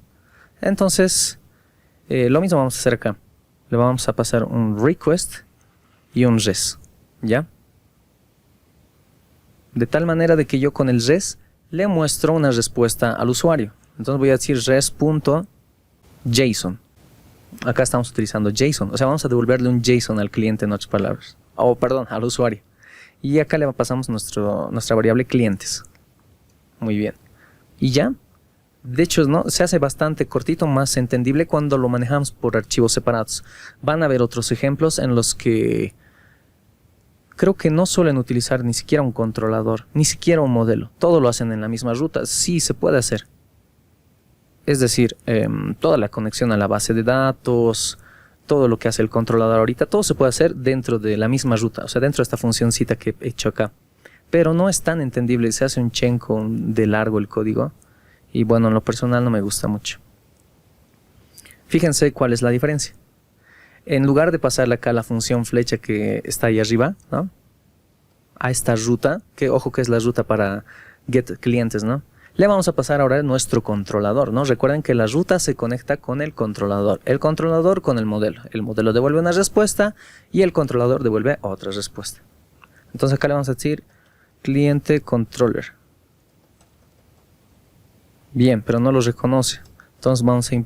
Entonces, lo mismo vamos a hacer acá. Le vamos a pasar un request y un res, ¿ya? De tal manera de que yo con el res le muestro una respuesta al usuario. Entonces voy a decir res.json. Acá estamos utilizando JSON. O sea, vamos a devolverle un JSON al cliente en otras palabras. Perdón, al usuario. Y acá le pasamos nuestra variable clientes. Muy bien. Y ya. De hecho, ¿no? Se hace bastante cortito, más entendible cuando lo manejamos por archivos separados. Van a haber otros ejemplos en los que creo que no suelen utilizar ni siquiera un controlador, ni siquiera un modelo. Todo lo hacen en la misma ruta. Sí, se puede hacer. Es decir, toda la conexión a la base de datos, todo lo que hace el controlador ahorita, todo se puede hacer dentro de la misma ruta. O sea, dentro de esta funcioncita que he hecho acá. Pero no es tan entendible. Se hace un chenco de largo el código. Y bueno, en lo personal no me gusta mucho. Fíjense cuál es la diferencia. En lugar de pasarle acá la función flecha que está ahí arriba, ¿no? A esta ruta, que ojo que es la ruta para get clientes, ¿no? Le vamos a pasar ahora nuestro controlador, ¿no? Recuerden que la ruta se conecta con el controlador con el modelo devuelve una respuesta y el controlador devuelve otra respuesta. Entonces acá le vamos a decir cliente controller. Bien, pero no lo reconoce. Entonces vamos a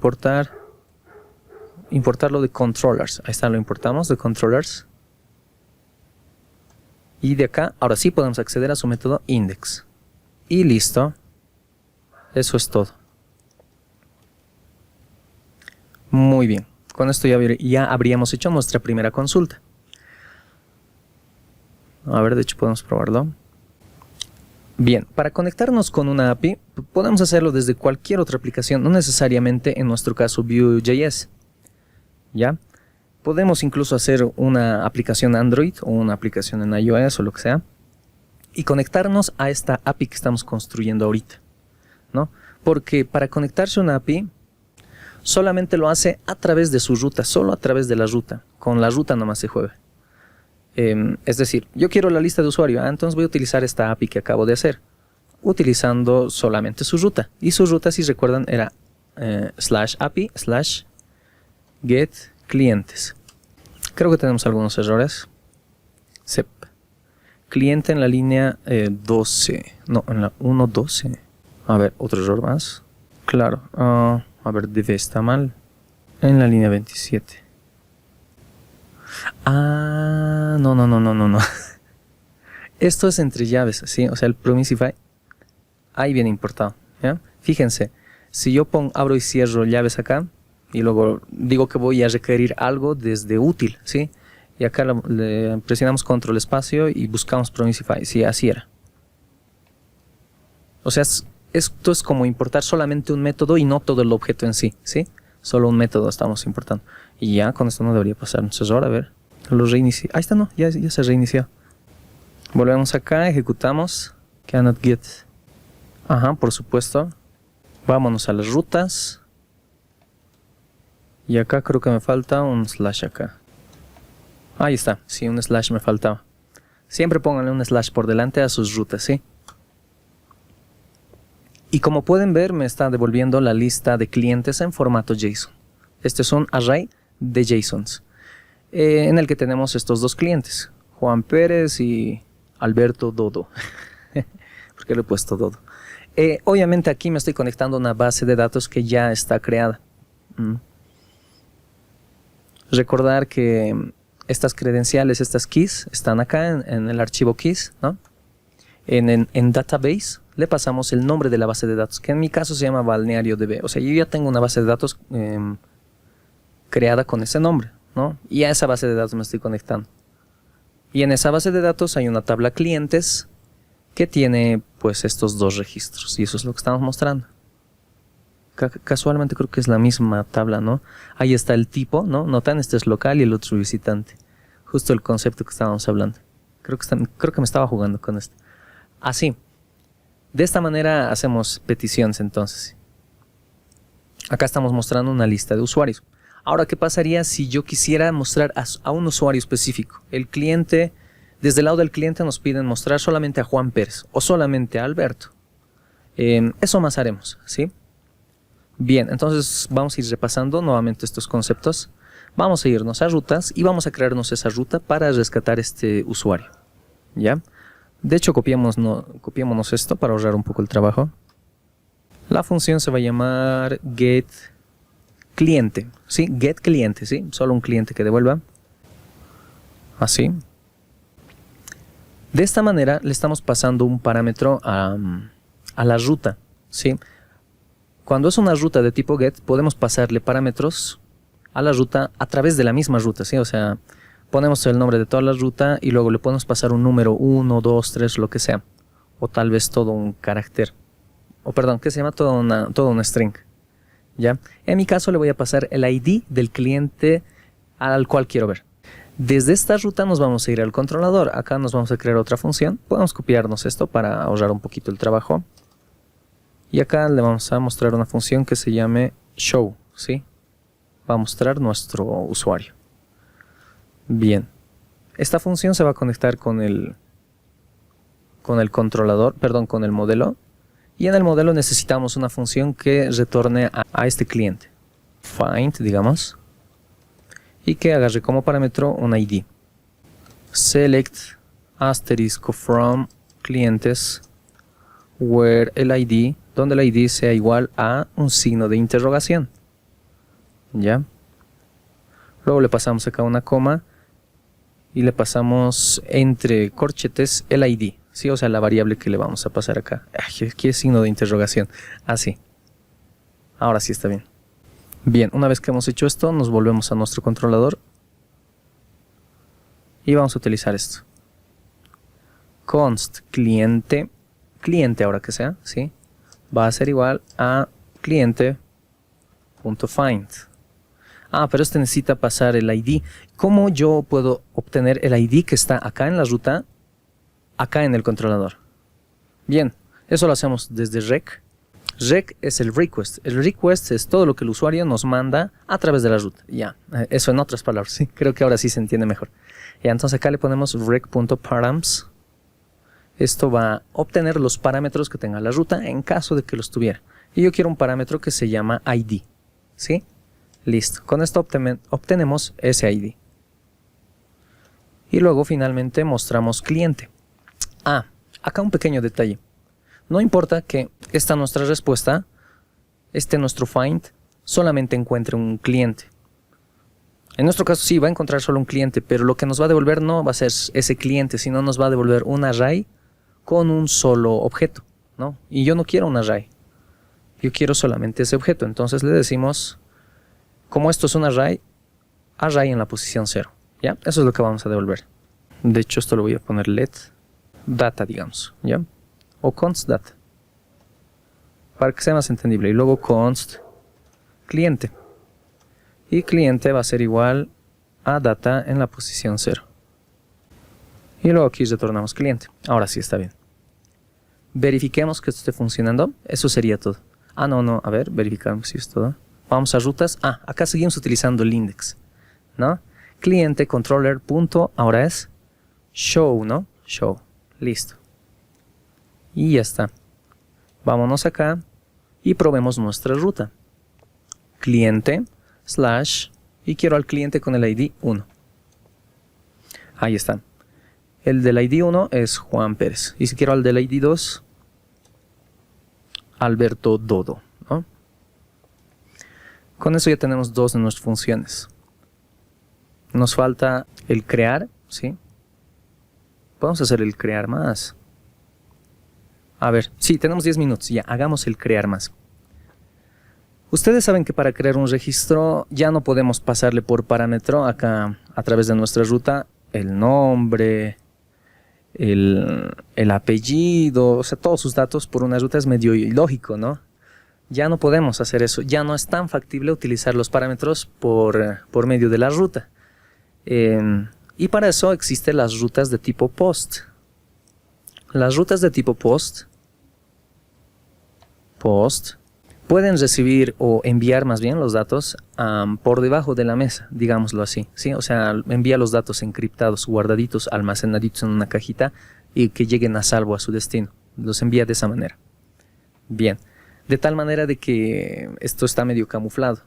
importarlo de controllers. Ahí está, lo importamos de controllers. Y de acá, ahora sí podemos acceder a su método index. Y listo. Eso es todo. Muy bien. Con esto ya habríamos hecho nuestra primera consulta. A ver, de hecho podemos probarlo. Bien, para conectarnos con una API, podemos hacerlo desde cualquier otra aplicación, no necesariamente en nuestro caso Vue.js. ¿Ya? Podemos incluso hacer una aplicación Android o una aplicación en iOS o lo que sea y conectarnos a esta API que estamos construyendo ahorita, ¿no? Porque para conectarse a una API solamente lo hace a través de su ruta, solo a través de la ruta. Con la ruta nomás se juega. Es decir, yo quiero la lista de usuario, entonces voy a utilizar esta API que acabo de hacer, utilizando solamente su ruta. Y su ruta, si recuerdan, era /API /get clientes. Creo que tenemos algunos errores. Sep. Cliente en la línea 12. No, en la 1.12. A ver, otro error más. Claro. A ver, debe estar mal. En la línea 27. No. Esto es entre llaves, ¿sí? O sea, el Promisify ahí viene importado, ¿ya? Fíjense, si yo abro y cierro llaves acá y luego digo que voy a requerir algo desde útil, ¿sí? Y acá le presionamos control espacio y buscamos Promisify, sí, así era. O sea, esto es como importar solamente un método y no todo el objeto en sí, ¿sí? Solo un método estamos importando. Y ya con esto no debería pasar un error, a ver. Lo reinicio. Ahí está, no, ya se reinició. Volvemos acá, ejecutamos. Cannot get. Ajá, por supuesto. Vámonos a las rutas. Y acá creo que me falta un slash acá. Ahí está, sí, un slash me faltaba. Siempre pónganle un slash por delante a sus rutas, ¿sí? Y como pueden ver, me está devolviendo la lista de clientes en formato JSON. Este es un array de JSONs. en el que tenemos estos dos clientes, Juan Pérez y Alberto Dodo. ¿Por qué le he puesto Dodo? Obviamente aquí me estoy conectando a una base de datos que ya está creada. Recordar que estas credenciales, estas keys, están acá en el archivo keys, ¿no? En database le pasamos el nombre de la base de datos, que en mi caso se llama BalnearioDB. O sea, yo ya tengo una base de datos creada con ese nombre, ¿no? Y a esa base de datos me estoy conectando. Y en esa base de datos hay una tabla clientes que tiene pues estos dos registros, y eso es lo que estamos mostrando. Casualmente creo que es la misma tabla, ¿no? Ahí está el tipo, ¿no? Notan, este es local y el otro visitante. Justo el concepto que estábamos hablando. Creo que me estaba jugando con esto. Así. De esta manera hacemos peticiones entonces. Acá estamos mostrando una lista de usuarios. Ahora, ¿qué pasaría si yo quisiera mostrar a un usuario específico? El cliente, desde el lado del cliente nos piden mostrar solamente a Juan Pérez o solamente a Alberto. Eso más haremos, ¿sí? Bien, entonces vamos a ir repasando nuevamente estos conceptos. Vamos a irnos a rutas y vamos a crearnos esa ruta para rescatar este usuario. ¿Ya? De hecho, copiémonos esto para ahorrar un poco el trabajo. La función se va a llamar getCliente. ¿Sí? GetCliente, ¿sí? Solo un cliente que devuelva. Así. De esta manera le estamos pasando un parámetro a la ruta, ¿sí? Cuando es una ruta de tipo get, podemos pasarle parámetros a la ruta a través de la misma ruta, ¿sí? O sea, ponemos el nombre de toda la ruta y luego le podemos pasar un número 1, 2, 3, lo que sea. O tal vez todo un carácter. O perdón, ¿qué se llama? Todo una string. ¿Ya? En mi caso le voy a pasar el ID del cliente al cual quiero ver. Desde esta ruta nos vamos a ir al controlador. Acá nos vamos a crear otra función. Podemos copiarnos esto para ahorrar un poquito el trabajo. Y acá le vamos a mostrar una función que se llame show, ¿sí? Va a mostrar nuestro usuario. Bien. Esta función se va a conectar con el controlador, perdón, con el modelo. Y en el modelo necesitamos una función que retorne a este cliente. Find, digamos. Y que agarre como parámetro un ID. Select asterisco from clientes where el ID, donde el ID sea igual a un signo de interrogación. ¿Ya? Luego le pasamos acá una coma y le pasamos entre corchetes el ID, ¿sí? O sea, la variable que le vamos a pasar acá. Aquí es signo de interrogación. Así. Ahora sí está bien. Bien, una vez que hemos hecho esto, nos volvemos a nuestro controlador y vamos a utilizar esto. Const cliente ahora que sea, ¿sí? Va a ser igual a cliente.find. Pero este necesita pasar el ID. ¿Cómo yo puedo obtener el ID que está acá en la ruta, acá en el controlador? Bien, eso lo hacemos desde rec. Rec es el request. El request es todo lo que el usuario nos manda a través de la ruta. Ya, eso en otras palabras, sí. Creo que ahora sí se entiende mejor. Ya, entonces acá le ponemos rec.params. Esto va a obtener los parámetros que tenga la ruta en caso de que los tuviera. Y yo quiero un parámetro que se llama ID. ¿Sí? Listo. Con esto obtenemos ese ID. Y luego finalmente mostramos cliente. Acá un pequeño detalle. No importa que esta nuestra respuesta, nuestro find, solamente encuentre un cliente. En nuestro caso sí va a encontrar solo un cliente, pero lo que nos va a devolver no va a ser ese cliente, sino nos va a devolver un array con un solo objeto, ¿no? Y yo no quiero un array. Yo quiero solamente ese objeto. Entonces le decimos, como esto es un array en la posición 0. ¿Ya? Eso es lo que vamos a devolver. De hecho, esto lo voy a poner let data, digamos. ¿Ya? O const data. Para que sea más entendible. Y luego const cliente. Y cliente va a ser igual a data en la posición 0. Y luego aquí retornamos cliente. Ahora sí está bien. Verifiquemos que esto esté funcionando. Eso sería todo. No. A ver, verificamos si es todo. Vamos a rutas. Acá seguimos utilizando el index, ¿no? Cliente controller punto, ahora es show, ¿no? Show. Listo. Y ya está. Vámonos acá y probemos nuestra ruta. Cliente / y quiero al cliente con el ID 1. Ahí está. El del ID 1 es Juan Pérez. Y si quiero al del ID 2, Alberto Dodo, ¿no? Con eso ya tenemos dos de nuestras funciones. Nos falta el crear, ¿sí? Podemos hacer el crear más. A ver, sí, tenemos 10 minutos. Ya, hagamos el crear más. Ustedes saben que para crear un registro ya no podemos pasarle por parámetro acá a través de nuestra ruta el nombre, el apellido, o sea, todos sus datos por una ruta es medio ilógico, ¿no? Ya no podemos hacer eso, ya no es tan factible utilizar los parámetros por medio de la ruta. Y para eso existen las rutas de tipo POST. Las rutas de tipo POST pueden recibir o enviar más bien los datos por debajo de la mesa, digámoslo así, ¿sí? O sea, envía los datos encriptados, guardaditos, almacenaditos en una cajita y que lleguen a salvo a su destino. Los envía de esa manera. Bien, de tal manera de que esto está medio camuflado.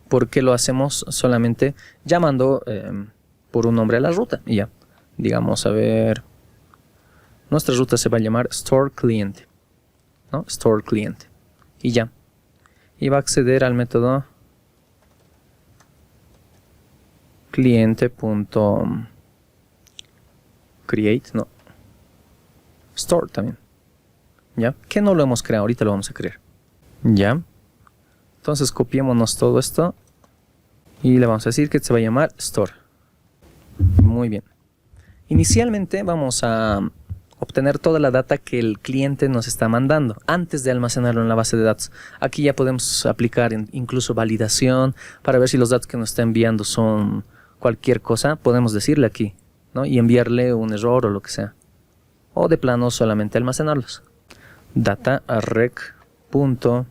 ¿Por qué lo hacemos? Solamente llamando por un nombre a la ruta y ya. Digamos, a ver, nuestra ruta se va a llamar Store Cliente, ¿no? Store Cliente. Y ya. Y va a acceder al método cliente.create, no, store también. ¿Ya? Que no lo hemos creado, ahorita lo vamos a crear. ¿Ya? Entonces copiémonos todo esto y le vamos a decir que se va a llamar store. Muy bien. Inicialmente vamos a obtener toda la data que el cliente nos está mandando antes de almacenarlo en la base de datos. Aquí ya podemos aplicar incluso validación para ver si los datos que nos está enviando son cualquier cosa. Podemos decirle aquí, ¿no? Y enviarle un error o lo que sea. O de plano solamente almacenarlos. Data rec.body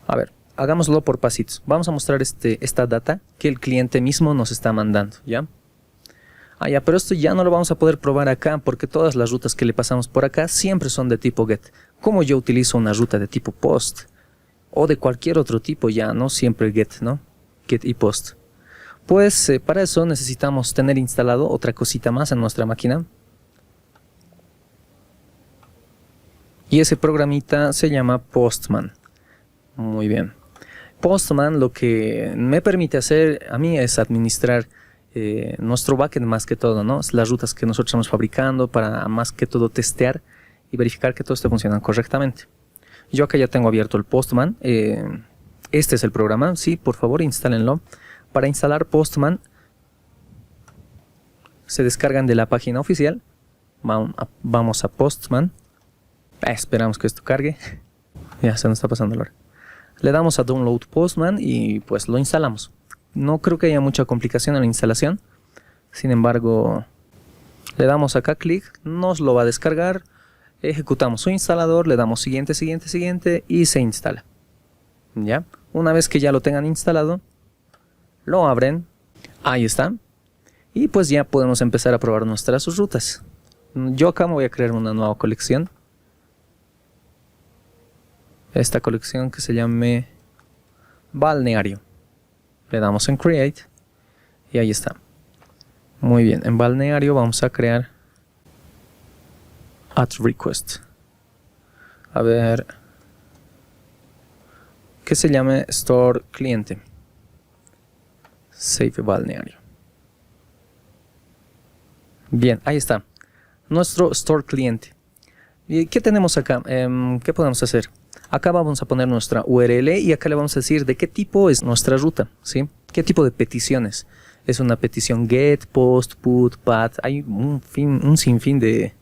A ver, hagámoslo por pasitos. Vamos a mostrar esta data que el cliente mismo nos está mandando, ¿ya? Ah, ya, pero esto ya no lo vamos a poder probar acá porque todas las rutas que le pasamos por acá siempre son de tipo GET. Como yo utilizo una ruta de tipo POST o de cualquier otro tipo, ya no siempre GET, ¿no? GET y POST. Pues para eso necesitamos tener instalado otra cosita más en nuestra máquina. Y ese programita se llama Postman. Muy bien. Postman lo que me permite hacer a mí es administrar nuestro backend más que todo, ¿no? Las rutas que nosotros estamos fabricando para más que todo testear y verificar que todo esté funcionando correctamente. Yo acá ya tengo abierto el Postman. Este es el programa. Sí, por favor, instálenlo. Para instalar Postman se descargan de la página oficial. Vamos a Postman. Esperamos que esto cargue. Ya se nos está pasando la hora. Le damos a Download Postman y pues lo instalamos. No creo que haya mucha complicación en la instalación. Sin embargo, le damos acá clic, nos lo va a descargar, ejecutamos su instalador, le damos siguiente, siguiente, siguiente y se instala. ¿Ya? Una vez que ya lo tengan instalado, lo abren. Ahí está. Y pues ya podemos empezar a probar nuestras rutas. Yo acá me voy a crear una nueva colección. Esta colección que se llame Balneario. Le damos en Create y ahí está. Muy bien, en Balneario vamos a crear Add Request. A ver, que se llame Store Cliente. Save Balneario. Bien, ahí está. Nuestro Store Cliente. ¿Y qué tenemos acá? ¿Qué podemos hacer? Acá vamos a poner nuestra URL y acá le vamos a decir de qué tipo es nuestra ruta, ¿sí? ¿Qué tipo de peticiones? Es una petición GET, POST, PUT, PAT. Hay un sinfín de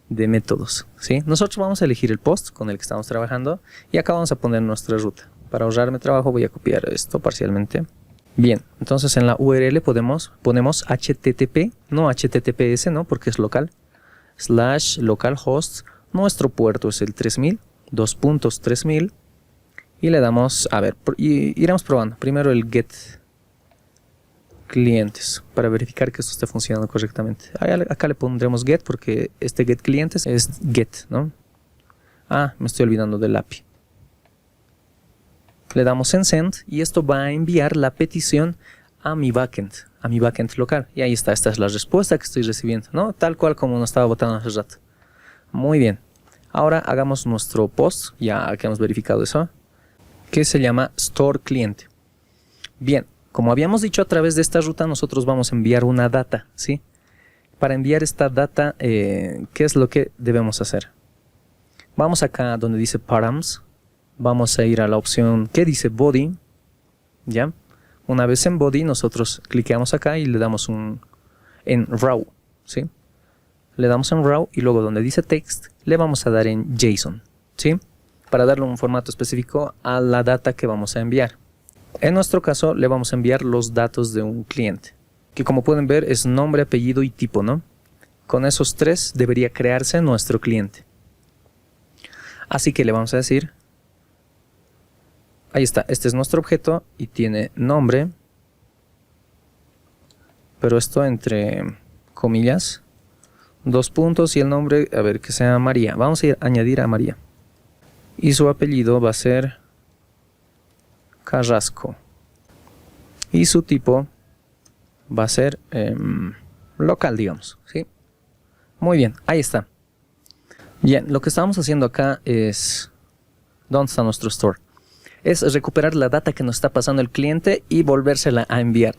métodos, ¿sí? Nosotros vamos a elegir el POST con el que estamos trabajando y acá vamos a poner nuestra ruta. Para ahorrarme trabajo voy a copiar esto parcialmente. Bien, entonces en la URL ponemos HTTP, no HTTPS, ¿no? Porque es local. / localhost. Nuestro puerto es el 3000. 2.3000 y le damos, a ver, y iremos probando primero el get clientes para verificar que esto esté funcionando correctamente. Acá le pondremos get porque este get clientes es get, ¿no? Ah, me estoy olvidando del API. Le damos en send y esto va a enviar la petición a mi backend local. Y ahí está, esta es la respuesta que estoy recibiendo, ¿no? Tal cual como nos estaba botando hace rato. Muy bien. Ahora hagamos nuestro post, ya que hemos verificado eso, que se llama store cliente. Bien, como habíamos dicho, a través de esta ruta nosotros vamos a enviar una data, ¿sí? Para enviar esta data, ¿qué es lo que debemos hacer? Vamos acá donde dice params, vamos a ir a la opción que dice body, ¿ya? Una vez en body, nosotros cliqueamos acá y le damos en raw, ¿sí? Le damos en raw y luego donde dice text, le vamos a dar en JSON, ¿sí? Para darle un formato específico a la data que vamos a enviar. En nuestro caso, le vamos a enviar los datos de un cliente, que como pueden ver es nombre, apellido y tipo, ¿no? Con esos tres debería crearse nuestro cliente. Así que le vamos a decir, ahí está, este es nuestro objeto y tiene nombre, pero esto entre comillas, 2 puntos y el nombre, a ver, que sea María. Vamos a añadir a María. Y su apellido va a ser Carrasco. Y su tipo va a ser local, digamos, ¿sí? Muy bien, ahí está. Bien, lo que estamos haciendo acá es... ¿Dónde está nuestro store? Es recuperar la data que nos está pasando el cliente y volvérsela a enviar.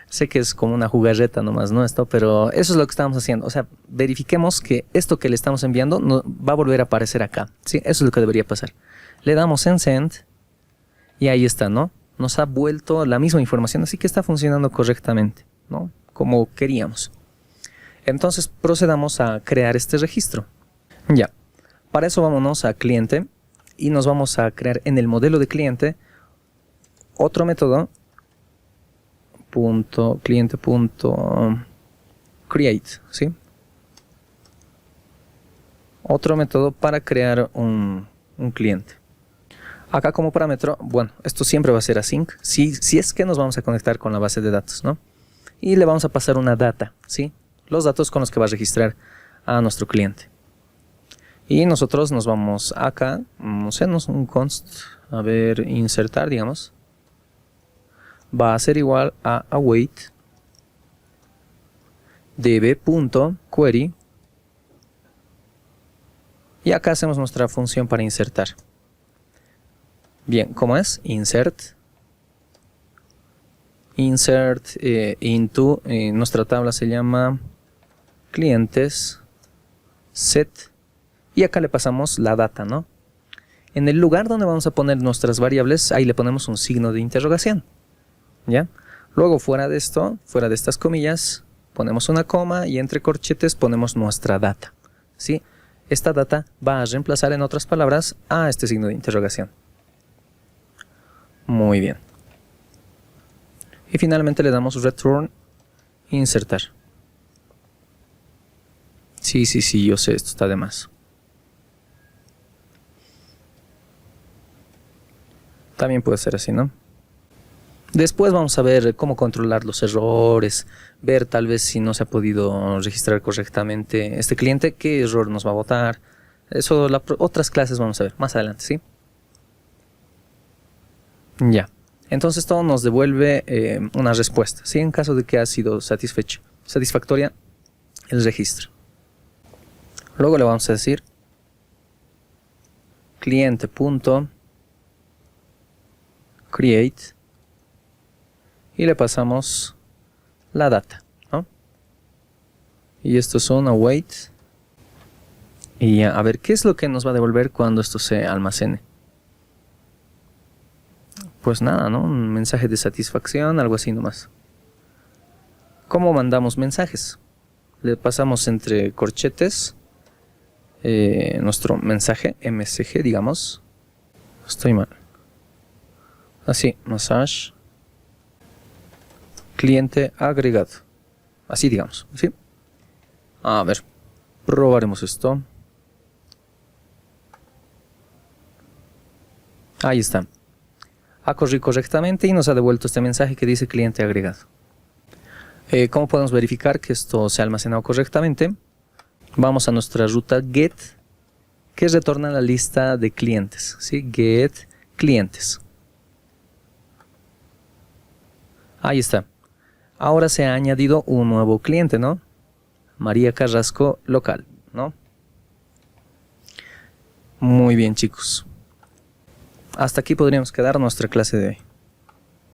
Sé que es como una jugarreta nomás, ¿no? Esto, pero eso es lo que estamos haciendo. O sea, verifiquemos que esto que le estamos enviando no, va a volver a aparecer acá, ¿sí? Eso es lo que debería pasar. Le damos en send y ahí está, ¿no? Nos ha vuelto la misma información, así que está funcionando correctamente, ¿no? Como queríamos. Entonces procedamos a crear este registro. Ya, para eso vámonos a cliente y nos vamos a crear en el modelo de cliente otro método cliente.create, ¿sí? Otro método para crear un cliente. Acá como parámetro, bueno, esto siempre va a ser async, si es que nos vamos a conectar con la base de datos, ¿no? Y le vamos a pasar una data, ¿sí? Los datos con los que va a registrar a nuestro cliente. Y nosotros nos vamos acá, hacemos un const, a ver, insertar, digamos. Va a ser igual a await db.query y acá hacemos nuestra función para insertar. Bien, ¿cómo es? Insert into, nuestra tabla se llama clientes set y acá le pasamos la data, ¿no? En el lugar donde vamos a poner nuestras variables, ahí le ponemos un signo de interrogación, ¿ya? Luego fuera de esto, fuera de estas comillas, ponemos una coma y entre corchetes ponemos nuestra data, ¿sí? Esta data va a reemplazar, en otras palabras, a este signo de interrogación. Muy bien. Y finalmente le damos return, insertar. Sí, yo sé, esto está de más. También puede ser así, ¿no? Después vamos a ver cómo controlar los errores, ver tal vez si no se ha podido registrar correctamente este cliente, qué error nos va a botar. Eso, otras clases vamos a ver más adelante, ¿sí? Ya. Entonces todo nos devuelve una respuesta, ¿sí? En caso de que ha sido satisfactoria el registro. Luego le vamos a decir cliente.create y le pasamos la data, ¿no? Y esto es un await. Y a ver, ¿qué es lo que nos va a devolver cuando esto se almacene? Pues nada, ¿no? Un mensaje de satisfacción, algo así nomás. ¿Cómo mandamos mensajes? Le pasamos entre corchetes nuestro mensaje, MSG, digamos. Estoy mal. Así, massage. Cliente agregado. Así, digamos, ¿sí? A ver, probaremos esto. Ahí está. Ha corrido correctamente y nos ha devuelto este mensaje que dice cliente agregado. ¿Cómo podemos verificar que esto se ha almacenado correctamente? Vamos a nuestra ruta get, que retorna la lista de clientes, ¿sí? Get clientes. Ahí está. Ahora se ha añadido un nuevo cliente, ¿no? María Carrasco local, ¿no? Muy bien, chicos. Hasta aquí podríamos quedar nuestra clase de hoy.